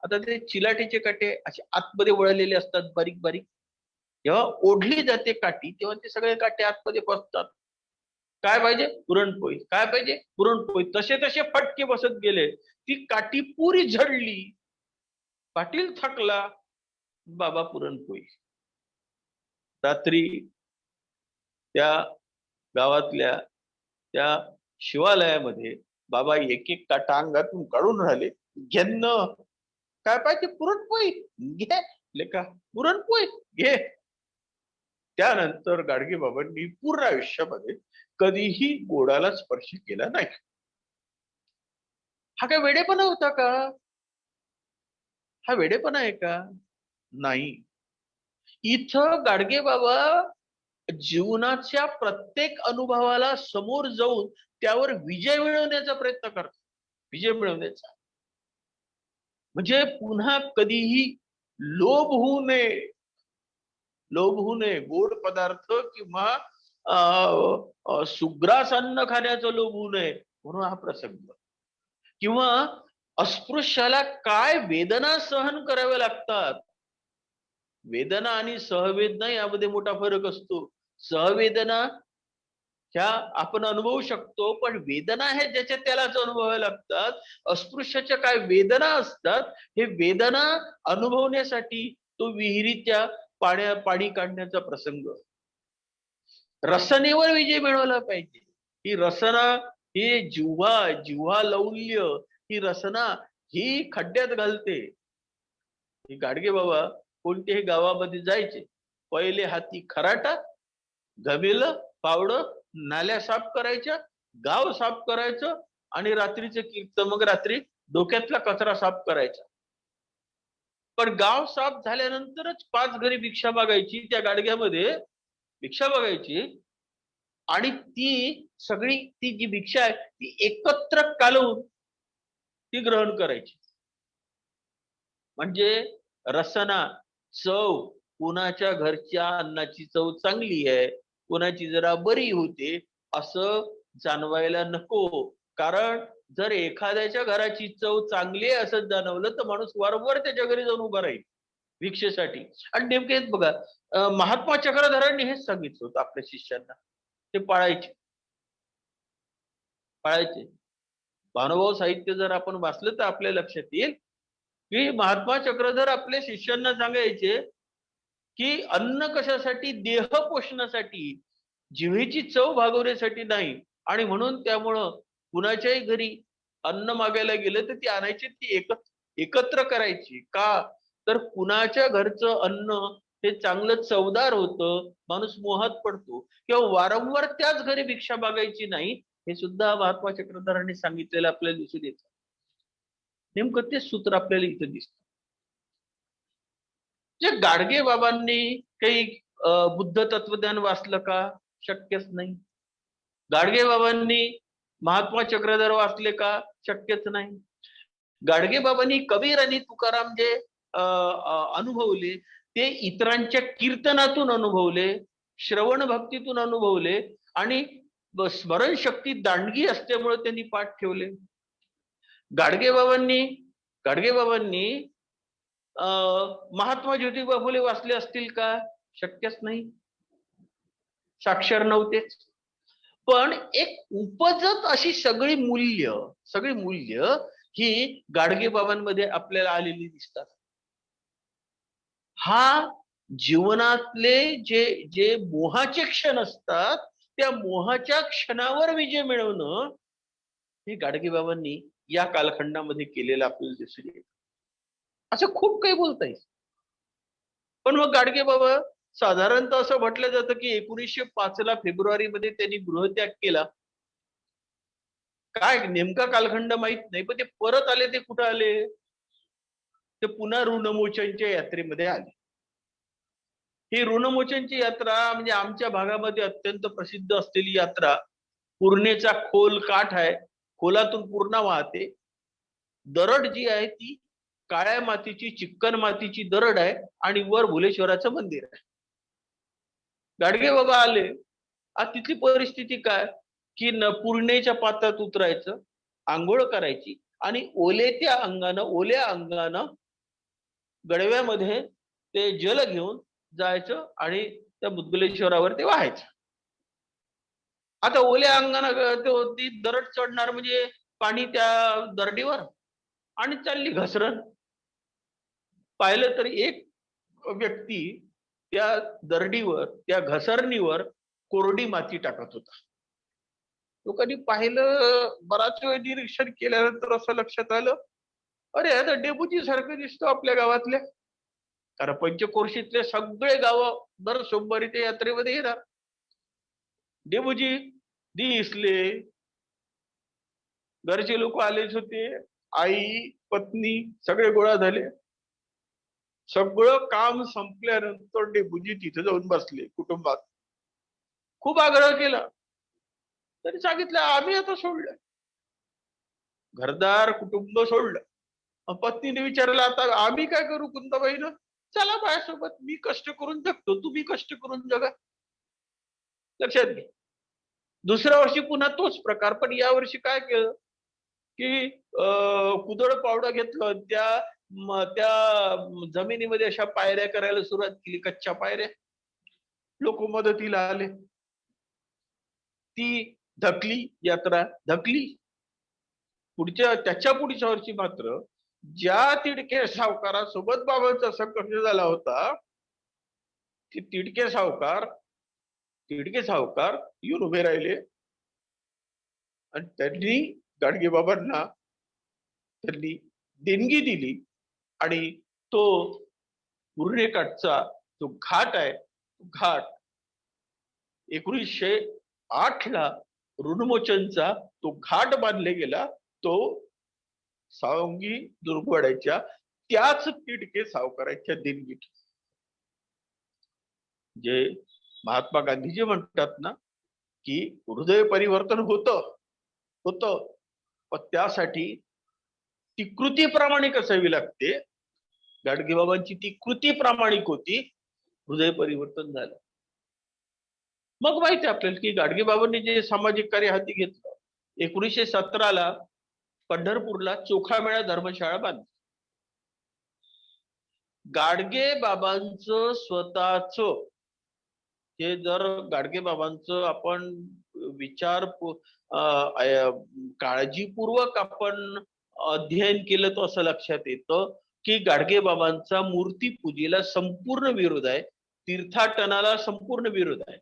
आता ते चिलाटीचे काटे असे आतमध्ये वळलेले असतात बारीक बारीक. जेव्हा ओढली जाते काठी तेव्हा ते सगळे काटे आतमध्ये बसतात. काय पाहिजे? पुरणपोळी. काय पाहिजे? पुरणपोळी. तसे तसे फटके बसत गेले. ती काठी पुरी झडली. पाटील थकला, बाबा पुरणपोळी. रात्री त्या गावातल्या त्या शिवालयामध्ये बाबा एक एक काटा अंगातून काढून राहिले. घेन्न काय पाहिजे? पुरणपोळी घे. लेका पुरणपोळी घे. त्यानंतर गाडगे बाबांनी पूर्ण आयुष्यामध्ये कधीही गोडाला स्पर्श केला नाही. हा काय वेडेपणा होता का? हा वेडेपणा आहे का? नाही. इथं गाडगे बाबा जीवनाच्या प्रत्येक अनुभवाला समोर जाऊन त्यावर विजय मिळवण्याचा प्रयत्न करतात. विजय मिळवण्याचा म्हणजे पुन्हा कधीही लोभ होऊ नये. लोभ होऊ नये. गोड पदार्थ किंवा सुग्रास अन्न खाण्याचा लोभ होऊ नये म्हणून हा प्रसंग. किंवा अस्पृश्याला काय वेदना सहन कराव्या लागतात. वेदना आणि सहवेदना यामध्ये मोठा फरक असतो. सहवेदना ह्या आपण अनुभवू शकतो, पण वेदना हे ज्याच्या त्यालाच अनुभवाव्या लागतात. अस्पृश्याच्या काय वेदना असतात, हे वेदना अनुभवण्यासाठी तो विहिरीच्या पाणी काढण्याचा प्रसंग. रसनेवर विजय मिळवला पाहिजे. ही रसना, ही जिव्हा लौल्य, ही रसना ही खड्ड्यात घालते. ही गाडगे बाबा कोणत्याही गावामध्ये जायचे, पहिले हाती खराटा, घमेलं, पावडं, नाल्या साफ करायच्या, गाव साफ करायचं आणि रात्रीचं कीर्तन, मग रात्री डोक्यातला कचरा साफ करायचा. पण गाव साफ झाल्यानंतरच 5 घरी भिक्षा मागायची. त्या गाडग्यामध्ये भिक्षा मागायची आणि ती सगळी ती जी भिक्षा आहे ती एकत्र कालवून ती ग्रहण करायची. म्हणजे रसना, चव, कुणाच्या घरच्या अन्नाची चव चांगली आहे, कुणाची जरा बरी होते असं जाणवायला नको. कारण जर एखाद्याच्या घराची चव चांगली आहे असं जाणवलं तर माणूस वारंवार त्याच्या घरी जाऊन उभा राहील भिक्षेसाठी. आणि नेमके हेच बघा, महात्मा चक्रधरांनी हेच सांगितलं होतं आपल्या शिष्यांना. ते पाळायचे. पाळायचे. भानुभाऊ साहित्य जर आपण वाचलं तर आपल्या लक्षात येईल की महात्मा चक्रधर आपल्या शिष्यांना सांगायचे की अन्न कशासाठी? देह पोषणासाठी, जिभेची चव भागवण्यासाठी नाही. आणि म्हणून त्यामुळं कुणाच्याही घरी अन्न मागायला गेलं तर ती आणायची, ती एकत्र करायची. का? तर कुणाच्या घरचं अन्न हे चांगलं चवदार होतं, माणूस मोहात पडतो. किंवा वारंवार त्याच घरी भिक्षा मागायची नाही, हे सुद्धा महात्मा चक्रधरांनी सांगितलेलं आपल्याला दिसून येतं. नेमकं तेच सूत्र आपल्याला इथं दिसतं. जे गाडगे बाबांनी काही बुद्ध तत्वज्ञान वाचलं का? शक्यच नाही. गाडगे बाबांनी महात्मा चक्रधर वाचले का? शक्यच नाही. गाडगे बाबांनी कबीर आणि तुकाराम जे अनुभवले ते इतरांच्या कीर्तनातून अनुभवले, श्रवण भक्तीतून अनुभवले आणि स्मरणशक्ती दांडगी असल्यामुळे त्यांनी पाठ ठेवले. गाडगे बाबांनी गाडगे बाबांनी महात्मा ज्योतिबा फुले वाचले असतील का? शक्यच नाही. साक्षर नव्हतेच. पण एक उपजत अशी सगळी मूल्य ही गाडगे बाबांमध्ये आपल्याला आलेली दिसतात. हा जीवनातले जे जे मोहाचे क्षण असतात त्या मोहाच्या क्षणावर विजय मिळवणं हे गाडगे बाबांनी या कालखंडामध्ये केलेलं आपल्याला दिसून येतं. असं खूप काही बोलता येईल. पण मग गाडगे बाबा साधारणतः असं म्हटलं जातं की 1905 ला फेब्रुवारीमध्ये त्यांनी गृहत्याग केला. काय नेमका कालखंड माहित नाही, पण ते परत आले. ते कुठं आले? ते पुन्हा ऋणमोचनच्या यात्रेमध्ये आले. ही ऋणमोचनची यात्रा म्हणजे आमच्या भागामध्ये अत्यंत प्रसिद्ध असलेली यात्रा. पूर्णेचा खोल काठ आहे, खोलातून पूर्णा वाहते. दरड जी आहे ती काळ्या मातीची, चिक्कन मातीची दरड आहे आणि वर भुलेश्वराचं मंदिर आहे. गाडगे बाबा आले. आज तिथली परिस्थिती काय की पूर्णेच्या पात्रात उतरायचं, आंघोळ करायची आणि ओल्या अंगानं गडव्यामध्ये ते जल घेऊन जायचं आणि त्या मुद्गलेश्वरावर ते व्हायचं. आता ओल्या अंगानं ती दरड चढणार म्हणजे पाणी त्या दरडीवर आणि चालली घसरण. पाहिलं तर एक व्यक्ती त्या दरडीवर, त्या घसरणीवर कोरडी माती टाकत होता. लोकांनी पाहिलं, बराच वेळ निरीक्षण केल्यानंतर असं लक्षात आलं, अरे आता डेबुजी सारखं दिसतो आपल्या गावातल्या. कारण पंचक्रोशीतले सगळे गावं दर सोमवारी ते यात्रेमध्ये येणार. डेबुजी दिसले, घरचे लोक आलेच होते, आई पत्नी सगळे गोळा झाले. सगळं काम संपल्यानंतर डेबुजी तिथे जाऊन बसले. कुटुंबात खूप आग्रह केला तरी सांगितलं आम्ही आता सोडलं, घरदार कुटुंब सोडलं. पत्नीने विचारलं आता आम्ही काय करू कुंताबाईनं? चला माझ्यासोबत, मी कष्ट करून जगतो, तुम्ही कष्ट करून जगा. लक्षात घे, दुसऱ्या वर्षी पुन्हा तोच प्रकार, पण या वर्षी काय केलं की कुदळ पावडं घेतलं, त्या जमिनीमध्ये अशा पायऱ्या करायला सुरुवात केली, कच्च्या पायऱ्या. लोक मदतीला आले, ती धकली यात्रा धकली. त्याच्या पुढच्या वर्षी मात्र ज्या तिडके सावकारासोबत बाबांचा संघर्ष झाला होता, ते तिडके सावकार येऊन उभे राहिले आणि त्यांनी गाडगे बाबांना त्यांनी देणगी दिली. आणि तो पूर्णेकाठचा जो घाट आहे, तो घाट 1908 ला ऋणमोचनचा तो घाट बांधले गेला, तो सावंगी दुर्गवाड्याच्या त्याच तिडके सावकाराच्या देणगीत. जे महात्मा गांधीजी म्हणतात ना की हृदय परिवर्तन होतं, पण त्यासाठी ती कृती प्रामाणिक असावी लागते. गाडगेबाबांची ती कृती प्रामाणिक होती, हृदय परिवर्तन झालं. मग माहिती आपल्याला की गाडगेबाबांनी जे सामाजिक कार्य हाती घेतलं, 1917 ला पंढरपूरला चोखामेळा धर्मशाळा बांधली. गाडगे बाबांचं स्वतःच, हे जर गाडगे बाबांचं आपण विचार काळजीपूर्वक आपण अध्ययन केलं तर असं लक्षात येतं की गाडगे बाबांचा मूर्तीपूजेला संपूर्ण विरोध आहे, तीर्थाटनाला संपूर्ण विरोध आहे.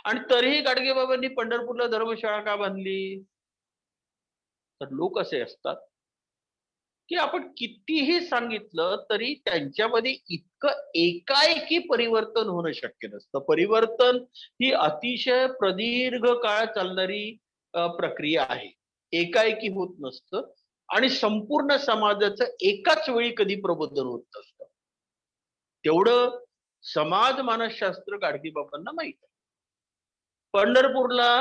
आणि तरीही गाडगे बाबांनी पंढरपूरला धर्मशाळा का बांधली? तर लोक असे असतात की आपण कितीही सांगितलं तरी त्यांच्यामध्ये इतकं एकाएकी परिवर्तन होणं शक्य नसतं. परिवर्तन ही अतिशय प्रदीर्घ काळ चालणारी प्रक्रिया आहे, एकाएकी होत नसतं. आणि संपूर्ण समाजाचं एकाच वेळी कधी प्रबोधन होत नसतं. तेवढं समाज मानसशास्त्र गाडगे बाबांना माहित आहे. पंढरपूरला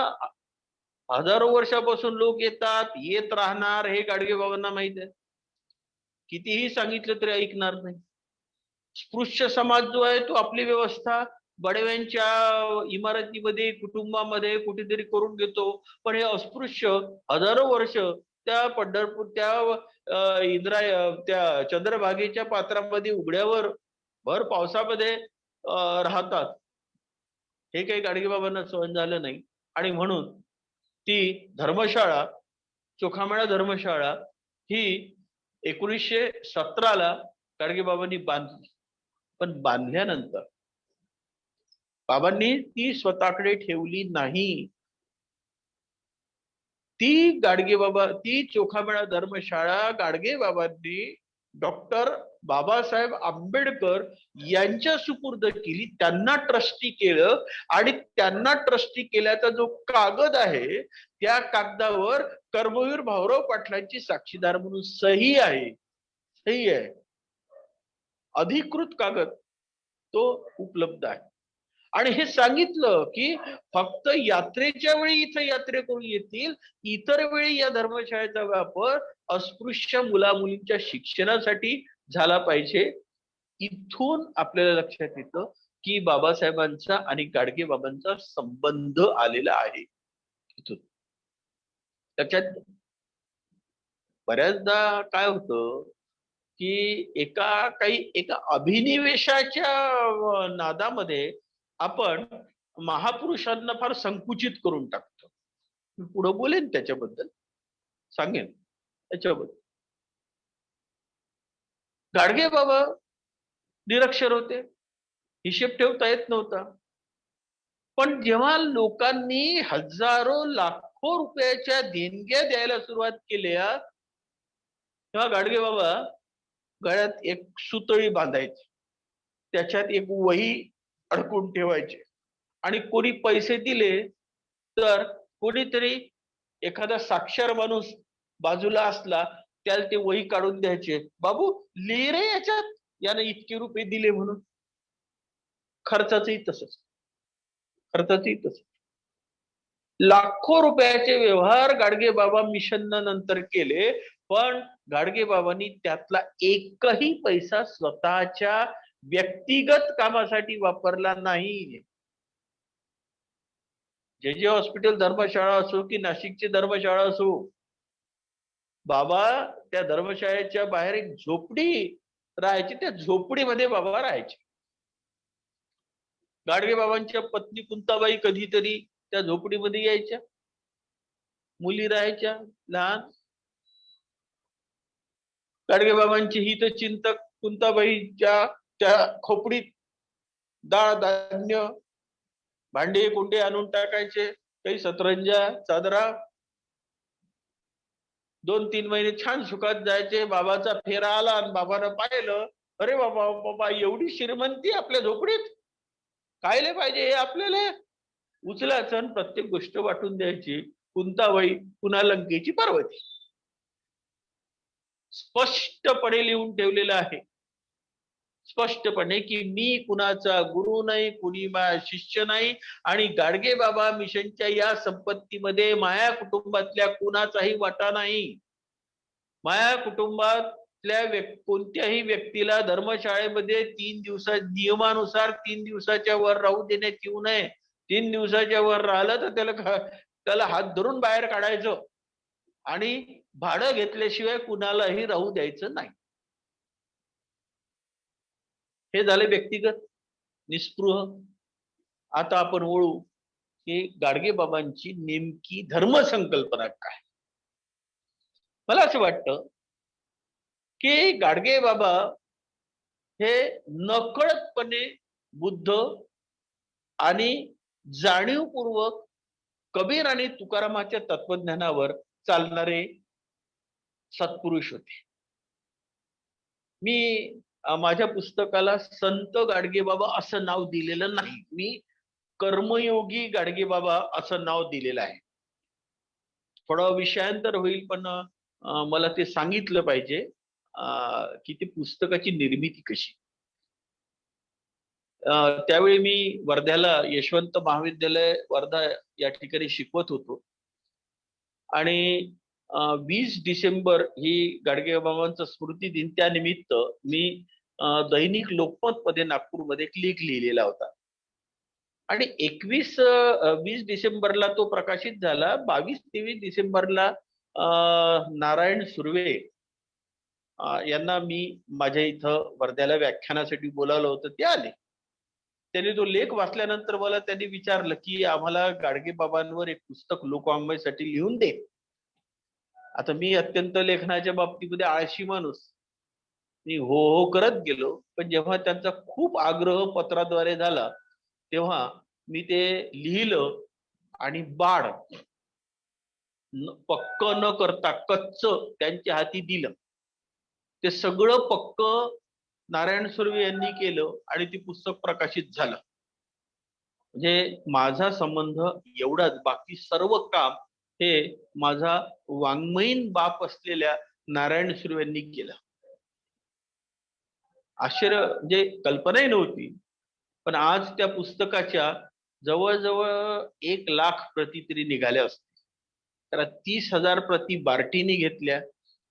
हजारो वर्षापासून लोक येतात, येत राहणार, हे गाडगे बाबांना माहित आहे. कितीही सांगितलं तरी ऐकणार नाही. स्पृश्य समाज जो आहे तो आपली व्यवस्था बडव्यांच्या इमारतीमध्ये, कुटुंबामध्ये कुठेतरी करून घेतो, पण हे अस्पृश्य हजारो वर्ष त्या पंढरपूर, त्या चंद्रभागेच्या पात्रामध्ये उघड्यावर भर पावसामध्ये राहतात. हे काही गाडगेबाबांना सहन झालं नाही. आणि म्हणून ती धर्मशाळा, चोखामेळा धर्मशाळा ही 1917 ला गाडगेबाबांनी बांधली. पण बांधल्यानंतर बाबांनी ती स्वतःकडे ठेवली नाही. ती चोखामेळा धर्मशाळा गाडगे बाबांनी डॉक्टर बाबासाहेब आंबेडकर यांच्या सुपूर्द केली, त्यांना ट्रस्टी केलं. आणि त्यांना ट्रस्टी केल्याचा जो कागद आहे, त्या कागदावर कर्मवीर भाऊराव पाटलांची साक्षीदार म्हणून सही आहे. अधिकृत कागद तो उपलब्ध आहे. आणि हे सांगितलं की फक्त यात्रेच्या वेळी इथं यात्रेकरू येतील, इतर वेळी या धर्मशाळेचा वापर अस्पृश्य मुला मुलींच्या शिक्षणासाठी झाला पाहिजे. इथून आपल्याला लक्षात येतं की बाबासाहेबांचा आणि गाडगे बाबांचा संबंध आलेला आहे. इथून लक्षात, बऱ्याचदा काय होतं की एका अभिनिवेशाच्या नादामध्ये आपण महापुरुषांना फार संकुचित करून टाकतो. मी पुढे बोलेन त्याच्याबद्दल, सांगेन त्याच्याबद्दल. गाडगे बाबा निरक्षर होते, हिशेब ठेवता येत नव्हता. पण जेव्हा लोकांनी हजारो लाखो रुपयाच्या देणग्या द्यायला सुरुवात केल्या, तेव्हा गाडगे बाबा गळ्यात एक सुतळी बांधायची, त्याच्यात एक वही अडकून ठेवायचे आणि कोणी पैसे दिले तर कोणीतरी एखादा साक्षर माणूस बाजूला असला त्याला ते वही काढून द्यायचे, बाबू लिहि रे याच्यात याने इतके रुपये दिले म्हणून. खर्चाचंही तसंच, खर्चाचंही तसंच. लाखो रुपयाचे व्यवहार गाडगे बाबा मिशन नंतर केले, पण गाडगे बाबांनी त्यातला एकही पैसा स्वतःच्या व्यक्तिगत कामासाठी वापरला नाही. जे जे हॉस्पिटल धर्मशाळा असो की नाशिकची धर्मशाळा असो, बाबा त्या धर्मशाळेच्या बाहेर एक झोपडी राहायची, त्या झोपडीमध्ये बाबा राहायचे. गाडगे बाबांच्या पत्नी कुंताबाई कधीतरी त्या झोपडीमध्ये यायच्या, मुली राहायच्या लहान. गाडगे बाबांची हितचिंतक कुंताबाईच्या त्या खोपडीत डाळ धान्य भांडे कुंडे आणून टाकायचे, काही सतरंजा चादरा. 2-3 महिने छान सुखात जायचे. बाबाचा फेरा आला आणि बाबानं पाहिलं, अरे बाबा बाबा एवढी श्रीमंती आपल्या झोपडीत, कायले पाहिजे हे आपल्याला. उचलायचं आणि प्रत्येक गोष्ट वाटून द्यायची. कुंताबाई पुन्हा लंकेची पार्वती. स्पष्टपणे लिहून ठेवलेलं आहे, स्पष्टपणे की मी कुणाचा गुरु नाही, कुणी माझा शिष्य नाही आणि गाडगे बाबा मिशनच्या या संपत्तीमध्ये माया कुटुंबातल्या कुणाचाही वाटा नाही. माया कुटुंबातल्या कोणत्याही व्यक्तीला धर्मशाळेमध्ये 3 दिवसात नियमानुसार 3 दिवसाच्या वर राहू देण्यात येऊ नये. 3 दिवसाच्या वर राहिलं तर त्याला हात धरून बाहेर काढायचं आणि भाडं घेतल्याशिवाय कुणालाही राहू द्यायचं नाही. हे झाले व्यक्तिगत निस्पृह. आता आपण वळू की गाडगे बाबांची नेमकी धर्मसंकल्पना काय. मला असं वाटतं की गाडगे बाबा हे नकळतपणे बुद्ध आणि जाणीवपूर्वक कबीर आणि तुकारामाच्या तत्वज्ञानावर चालणारे सत्पुरुष होते. मी माझ्या पुस्तकाला संत गाडगे बाबा असं नाव दिलेलं नाही, मी कर्मयोगी गाडगे बाबा असं नाव दिलेलं आहे. थोडं विषयांतर होईल पण मला ते सांगितलं पाहिजे की ती पुस्तकाची निर्मिती कशी. त्यावेळी मी वर्ध्याला यशवंत महाविद्यालय वर्धा या ठिकाणी शिकवत होतो आणि 20 डिसेंबर ही गाडगे बाबांचा स्मृती दिन, त्यानिमित्त मी दैनिक लोकमत मध्ये नागपूरमध्ये एक लेख लिहिलेला होता आणि 20 डिसेंबरला तो प्रकाशित झाला. 22-23 डिसेंबरला नारायण सुर्वे यांना मी माझ्या इथं वर्ध्याला व्याख्यानासाठी बोलावलं होतं, ते आले. त्यांनी तो लेख वाचल्यानंतर मला त्यांनी विचारलं की आम्हाला गाडगे बाबांवर एक पुस्तक लोकवाङ्मयासाठी लिहून दे. आता मी अत्यंत लेखनाच्या बाबतीमध्ये आळशी माणूस, मी हो हो करत गेलो, पण जेव्हा त्यांचा खूप आग्रह पत्राद्वारे झाला तेव्हा मी ते लिहिलं आणि बाळ पक्क न करता कच्च त्यांच्या हाती दिलं. ते सगळं पक्क नारायण सुर्वे यांनी केलं आणि ती पुस्तक प्रकाशित झालं. म्हणजे माझा संबंध एवढाच, बाकी सर्व काम हे माझा वाङ्मयीन बाप असलेल्या नारायण सुर्वे यांनी केलं. आश्चर्य म्हणजे कल्पनाही नव्हती, पण आज त्या पुस्तकाच्या जवळजवळ 1 लाख प्रती तरी निघाल्या असतील. तर 30,000 प्रती बार्टीने घेतल्या,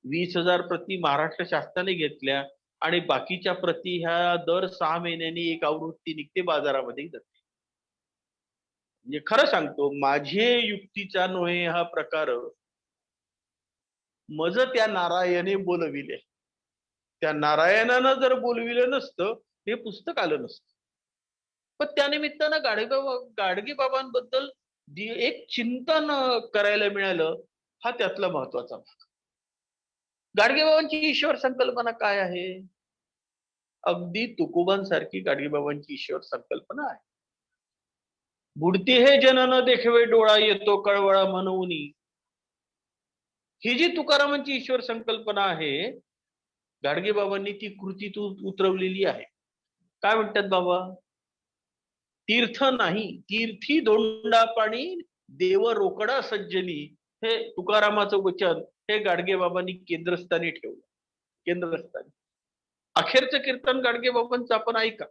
20,000 प्रती महाराष्ट्र शासनाने घेतल्या आणि बाकीच्या प्रती ह्या दर 6 महिन्यांनी एक आवृत्ती निघते बाजारामध्ये जाते. म्हणजे खरं सांगतो, माझे युक्तीचा नोहे हा प्रकार, मज त्या नारायणे बोलविले. त्या नारायणानं जर बोलविलं नसतं हे पुस्तक आलं नसतं. पण त्यानिमित्तानं गाडगे बाबांबद्दल एक चिंतन करायला मिळालं, हा त्यातला महत्वाचा भाग. गाडगे बाबांची ईश्वर संकल्पना काय आहे. अगदी तुकोबांसारखी गाडगेबाबांची ईश्वर संकल्पना आहे. बुडती हे जन न देखवे डोळा येतो कळवळा म्हणूनी, ही जी तुकारामांची ईश्वर संकल्पना आहे, गाडगेबाबांनी ती कृतीतून उतरवलेली आहे. काय म्हणतात बाबा? तीर्थ नाही तीर्थी धोंडा पाणी, देव रोकडा सज्जनी. हे तुकारामाचं वचन हे गाडगेबाबांनी केंद्रस्थानी ठेवलं. केंद्रस्थानी अखेरचं कीर्तन गाडगेबाबांचं आपण ऐका.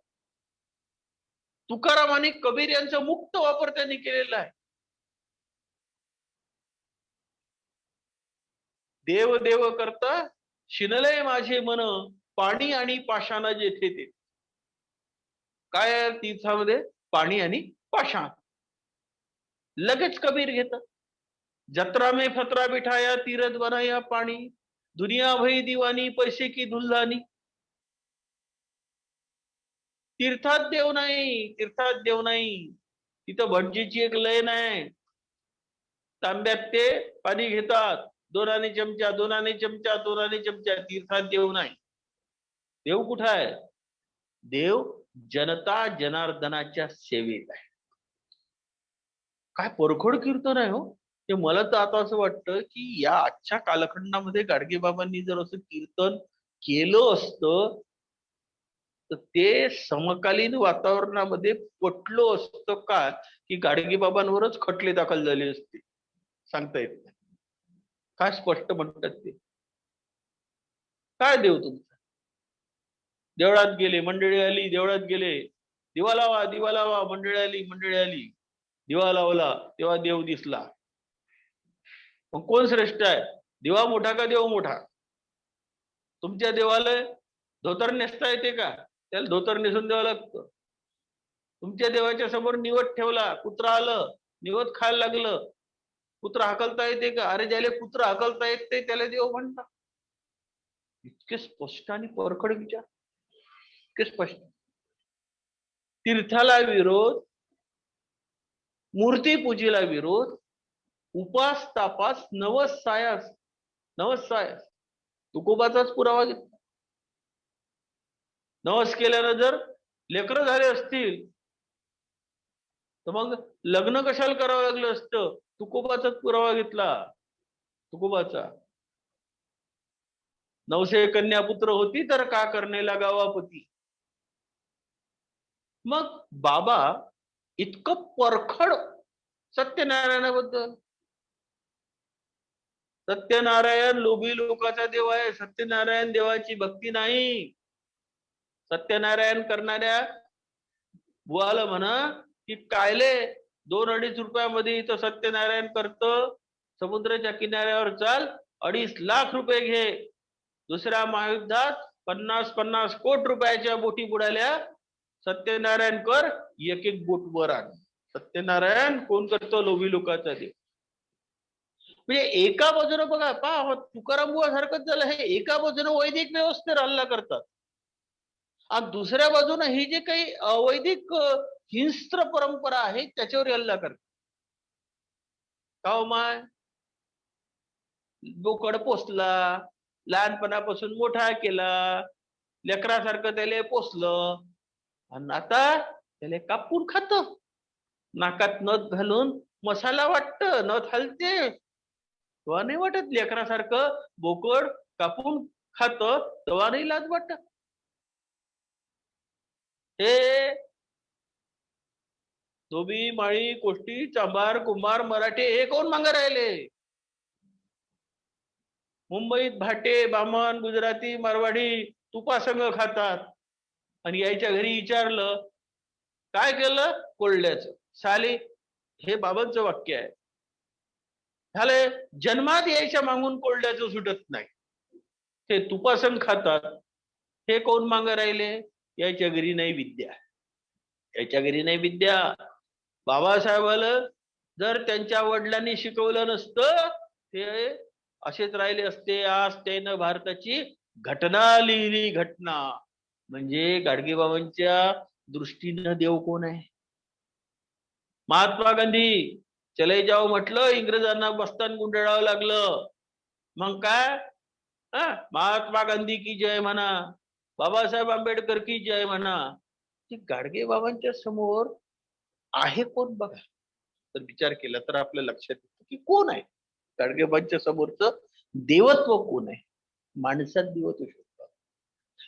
तुकारामाने कबीर यांचा मुक्त वापर त्यांनी केलेला आहे. देव देव करता शिनलय माझे मन, पाणी आणि पाषाण जेथे ते. काय आहे तीर्थामध्ये? पाणी आणि पाषाण. लगेच कबीर घेतात. जत्रा में फतरा बिठाया तीरथ बनाया पाणी, दुनिया भई दिवानी पैसे की दुल्हानी. तीर्थात देव नाही, तीर्थात देव नाही. तिथं भटजीची एक लयन आहे. तांब्यात ते पाणी घेतात, दोनाने चमचा दोनाने चमचा दोनाने चमचा. तीर्थात देव नाही. देव कुठं आहे? देव जनता जनार्दनाच्या सेवेत आहे. काय परखड कीर्तन आहे हो ते. मला तर आता असं वाटतं की या आजच्या कालखंडामध्ये गाडगेबाबांनी जर असं कीर्तन केलं असतं तर ते समकालीन वातावरणामध्ये पटलं असतं का, की गाडगेबाबांवरच खटले दाखल झाले असते. सांगता येत नाही. काय स्पष्ट म्हणतात ते. काय देव तुमचा? देवळात गेले, मंडळी आली, देवळात गेले, दिवा लावा दिवा लावा, मंडळी आली मंडळी आली, दिवा लावला तेव्हा देव दिसला. मग कोण श्रेष्ठ आहे? दिवा मोठा का देव मोठा? तुमच्या देवाला धोतर नेसता येते का? त्याला धोतर नेसून द्यावं लागतं. तुमच्या देवाच्या समोर निवत ठेवला, कुत्रा आलं, निवत खायला लागलं, कुत्र हाकलता येते का? अरे ज्याला कुत्र हाकलता येते त्याला देव म्हणतात. इतके स्पष्ट आणि परखड विचार, इतके स्पष्ट. तीर्थाला विरोध, मूर्ती पूजेला विरोध, उपास तापास नवस सायास. नवस सायास तुकोबाचाच पुरावा घेतला. नवस केल्यानं जर लेकरं झाले असतील तर मग लग्न कशाला करावं लागलं असतं? तुकोबाचाच पुरावा घेतला. तुकोबाचा. नवसे कन्या पुत्र होती तर का करणेला गावापती. मग बाबा इतकं परखड सत्यनारायणाबद्दल. सत्यनारायण लोभी लोकाचा देव आहे. सत्यनारायण देवाची भक्ती नाही. सत्यनारायण करणाऱ्या बुवाला म्हणा की कायले 2-2.5 रुपयामध्ये इथं सत्यनारायण करतं. समुद्राच्या किनाऱ्यावर चाल, 2.5 लाख रुपये घे. दुसऱ्या महायुद्धात 50-50 कोटी रुपयाच्या बोटी बुडाल्या. सत्यनारायण कर, एक एक बोट वर आण. सत्यनारायण कोण करतो? लोभी लोकाचा देव. म्हणजे एका बाजूने बघा पहा तुकाराम बुवा सारखंच झालं. हे एका बाजूने वैदिक व्यवस्थेवर हल्ला करतात आणि दुसऱ्या बाजूने ही जे काही अवैदिक हिंस्त्र परंपरा आहे त्याच्यावर हल्ला करतात. का माय बोकड पोसला, लहानपणापासून मोठा केला, लेकरासारखं त्याला पोसलं आणि आता त्याला कापून खात. नाकात नथ घालून मसाला वाटत, नथ हलते तेव्हा नाही वाटत. लेकरासारखं बोकड कापून खात तेव्हा नाही लाज वाटत. हे धोबी माळी कोष्टी चांभार कुंभार मराठे हे कोण मागे राहिले? मुंबईत भाटे बामण गुजराती मारवाडी तुपासंग खातात आणि यायच्या घरी विचारलं काय केलं? कोल्ह्याचं. साली हे बाबांचं वाक्य आहे. झाले जन्मात यायच्या मागून कोल्ह्याचं सुटत नाही. ते तुपासंग खातात. हे कोण मागे राहिले? यायच्या घरी नाही विद्या. याच्या घरी नाही विद्या. बाबासाहेबाला जर त्यांच्या वडिलांनी शिकवलं नसतं ते असेच राहिले असते. आज त्यानं भारताची घटना लिहिली. घटना म्हणजे गाडगेबाबांच्या दृष्टीनं देव कोण आहे? महात्मा गांधी चले जाओ म्हटलं, इंग्रजांना बस्तान गुंडाळावं लागलं. मग काय? महात्मा गांधी की जय म्हणा. बाबासाहेब आंबेडकर की जय म्हणा. की गाडगे बाबांच्या समोर आहे कोण बघा. तर विचार केला तर आपल्या लक्षात येतं की कोण आहे गाडगे बाबांच्या समोरचं देवत्व कोण आहे. माणसात देवत्व शोधतात.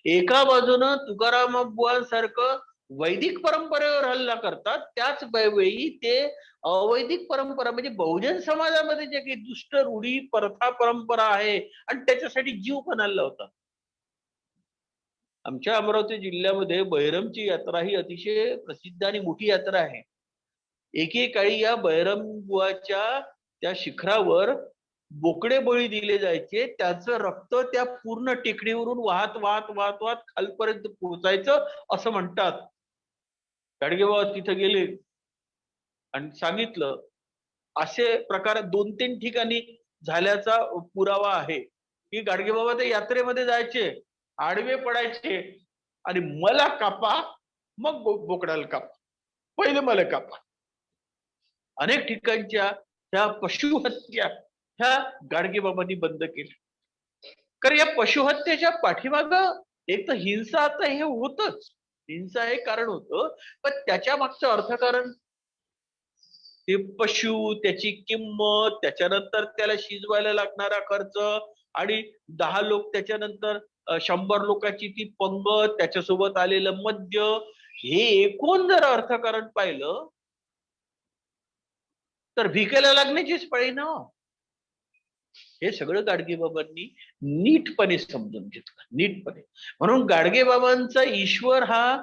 एका बाजूनं तुकाराम बुवांसारखं वैदिक परंपरेवर हल्ला करतात, त्याच वेळी ते अवैदिक परंपरा म्हणजे बहुजन समाजामध्ये जे काही दुष्ट रूढी प्रथा परंपरा आहे आणि त्याच्यासाठी जीव पण हल्ला होता. आमच्या अमरावती जिल्ह्यामध्ये बहिरमची यात्रा ही अतिशय प्रसिद्ध आणि मोठी यात्रा आहे. एकेकाळी या बहिरम बुवाच्या त्या शिखरावर बोकडे बळी दिले जायचे. त्याचं रक्त त्या पूर्ण टेकडीवरून वाहत वाहत वाहत वाहत खालपर्यंत पोहोचायचं असं म्हणतात. गाडगेबाबा तिथे गेले आणि सांगितलं. असे प्रकार 2-3 ठिकाणी झाल्याचा पुरावा आहे की गाडगेबाबा त्या यात्रेमध्ये जायचे, आडवे पडायचे आणि मला कापा मग बोकडाला कापा, पहिले मला कापा. अनेक ठिकाणच्या ह्या पशुहत्या ह्या गाडगेबाबांनी बंद केल्या. कारण या पशुहत्येच्या पाठीमाग एक तर हिंसा आता हे होतच, हिंसा हे कारण होतं, पण त्याच्या मागचं अर्थकारण ते पशु, त्याची किंमत, त्याच्यानंतर त्याला शिजवायला लागणारा खर्च आणि 10 लोक त्याच्यानंतर 100 लोकांची ती पंगत, त्याच्यासोबत आलेलं मद्य, हे एकूण जर अर्थकारण पाहिलं तर भिकेला लागण्याचीच पाळी ना. हे सगळं गाडगेबाबांनी नीटपणे समजून घेतलं, नीटपणे. म्हणून गाडगेबाबांचा ईश्वर हा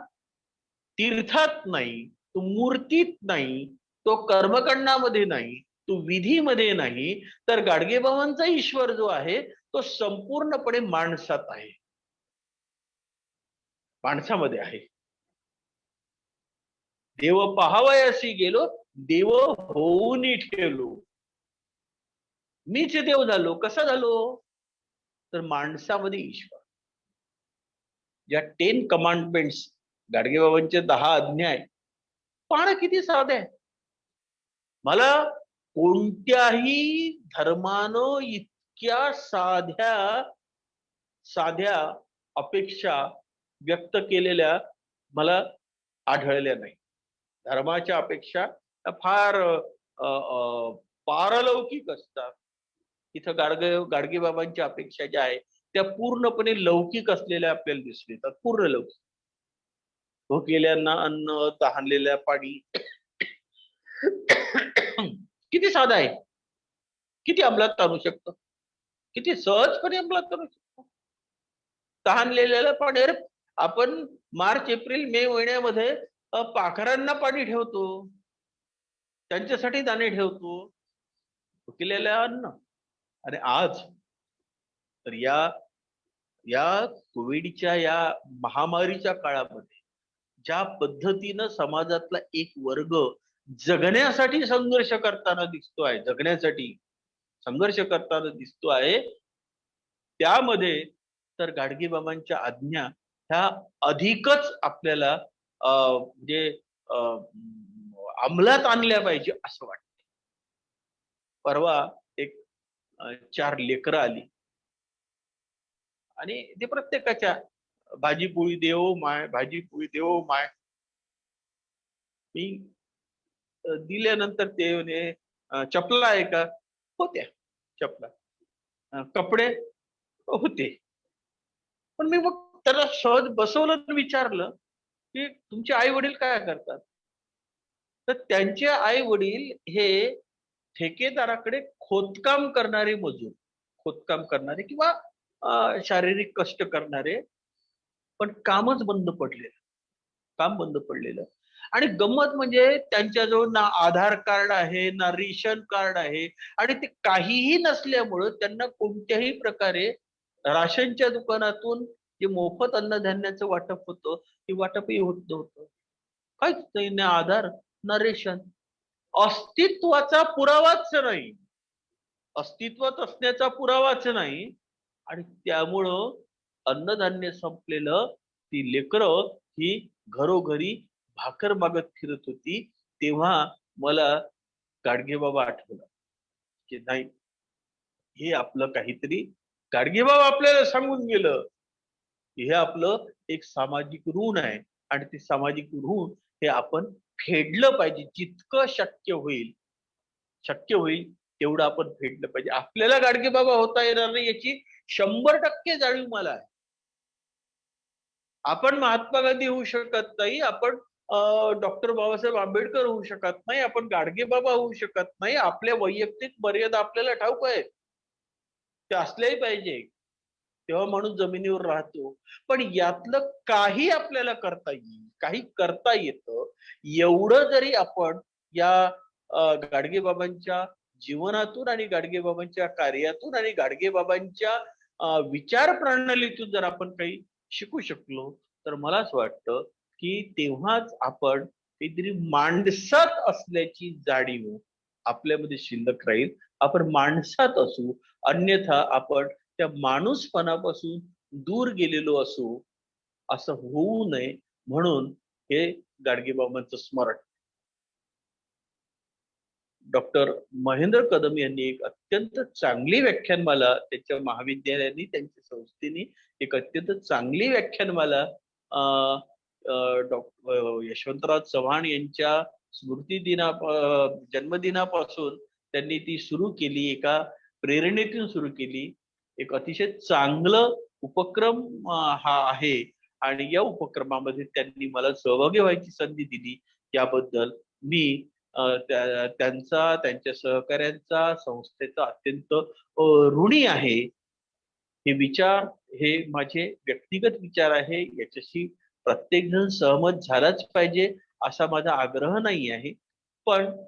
तीर्थात नाही, तो मूर्तीत नाही, तो कर्मकांडामध्ये नाही, तो विधीमध्ये नाही, तर गाडगेबाबांचा ईश्वर जो आहे तो संपूर्णपणे माणसात आहे, माणसामध्ये आहे. देव पाहावयासी गेलो, देव होऊन ठेवलो. मीच देव झालो. कसा झालो? तर माणसामध्ये ईश्वर. ज्या 10 कमांडमेंट्स, गाडगेबाबांचे 10 आज्ञा आहेत, पाहणं किती साधे आहे. मला कोणत्याही धर्मानं इतक्या साध्या साध्या अपेक्षा व्यक्त केलेल्या मला आढळल्या नाही. धर्माच्या अपेक्षा फार पारलौकिक असतात. इथं गाडगेबाबांच्या अपेक्षा ज्या आहेत त्या पूर्णपणे लौकिक असलेल्या आपल्याला दिसून येतात. पूर्ण लौकिक. भुकेल्यांना अन्न, तहानलेल्या पाणी. किती साधा आहे, किती अंमलात आणू शकतो, किती सहजपणे अंमलात आणू शकतो. तहानलेल्याला पाणी. अरे आपण मार्च एप्रिल मे महिन्यामध्ये पाखरांना पाणी ठेवतो, त्यांच्यासाठी दाणे ठेवतो, भुकेलेल्या अन्न. आणि आज तर या या कोविडच्या या महामारीच्या काळामध्ये ज्या पद्धतीनं समाजातला एक वर्ग जगण्यासाठी संघर्ष करताना दिसतो आहे, जगण्यासाठी संघर्ष करताना दिसतो आहे, त्यामध्ये तर गाडगेबाबांच्या आज्ञा ह्या अधिकच आपल्याला म्हणजे अंमलात आणल्या पाहिजे असं वाटतं. परवा एक 4 लेकरं आली आणि ते प्रत्येकाच्या भाजी पोळी देव माय, भाजी पोळी देव माय. मी दिल्यानंतर ते म्हणे चपला आहे का? होत्या चपला. कपडे होते. पण मी मग त्याला सहज बसवलं आणि विचारलं की तुमचे आई वडील काय करतात? तर त्यांचे आई वडील हे ठेकेदाराकडे खोदकाम करणारे मजूर, खोदकाम करणारे किंवा शारीरिक कष्ट करणारे, पण कामच बंद पडलेलं, काम बंद पडलेलं. आणि गंमत म्हणजे त्यांच्याजवळ ना आधार कार्ड आहे, ना रेशन कार्ड आहे आणि ते काहीही नसल्यामुळं त्यांना कोणत्याही प्रकारे राशनच्या दुकानातून जे मोफत अन्नधान्याचं वाटप होतं, ते वाटपही होत नव्हतं. काहीच नाही, ना आधार, ना रेशन. अस्तित्वाचा पुरावाच नाही, अस्तित्वात असण्याचा पुरावाच नाही. आणि त्यामुळं अन्नधान्य संपलेलं, ती लेकरं ही घरोघरी भाकर मागत फिरत होती. तेव्हा मला गाडगेबाबा आठवला की नाही, हे आपलं काहीतरी गाडगेबाबा आपल्याला सांगून गेलं, हे आपलं एक सामाजिक ऋण आहे आणि ते सामाजिक ऋण हे आपण फेडलं पाहिजे. जितकं शक्य होईल तेवढं आपण फेडलं पाहिजे. आपल्याला गाडगेबाबा होता येणार नाही याची 100% जाणीव मला आहे. आपण महात्मा गांधी होऊ शकत नाही, आपण डॉक्टर बाबासाहेब आंबेडकर होऊ शकत नाही, आपण गाडगेबाबा होऊ शकत नाही. आपल्या वैयक्तिक मर्यादा आपल्याला ठाऊक आहेत. ते असल्याही पाहिजे. तेव्हा माणूस जमिनीवर राहतो. पण यातलं काही आपल्याला करता येईल, काही करता येतं. एवढं जरी आपण या गाडगेबाबांच्या जीवनातून आणि गाडगेबाबांच्या कार्यातून आणि गाडगेबाबांच्या विचार प्रणालीतून जर आपण काही शिकू शकलो, तर मला असं वाटतं, की तेव्हाच आपण काहीतरी माणसात असल्याची जाणीव आपल्यामध्ये शिल्लक राहील. आपण माणसात असू, अन्यथा आपण त्या माणूसपणापासून दूर गेलेलो असू, असं होऊ नये म्हणून हे गाडगेबाबांचं स्मरण. डॉक्टर महेंद्र कदम यांनी एक अत्यंत चांगली व्याख्यानमाला त्यांच्या महाविद्यालयाने, त्यांच्या संस्थेने एक अत्यंत चांगली व्याख्यानमाला अ, अ, यशवंतराव चव्हाण यांच्या जन्मदिनापासून त्यांनी ती सुरू केली. एका प्रेरणेतून सुरू केली. एक अतिशय चांगलं उपक्रम हा आहे आणि या उपक्रमामध्ये त्यांनी मला सहभागी व्हायची संधी दिली. याबद्दल मी त्यांचा, त्यांच्या सहकाऱ्यांचा, संस्थेचा अत्यंत ऋणी आहे. हे विचार हे माझे व्यक्तिगत विचार आहे. याच्याशी प्रत्येक जण सहमत झालाच पाहिजे असा माझा आग्रह नाही आहे. पण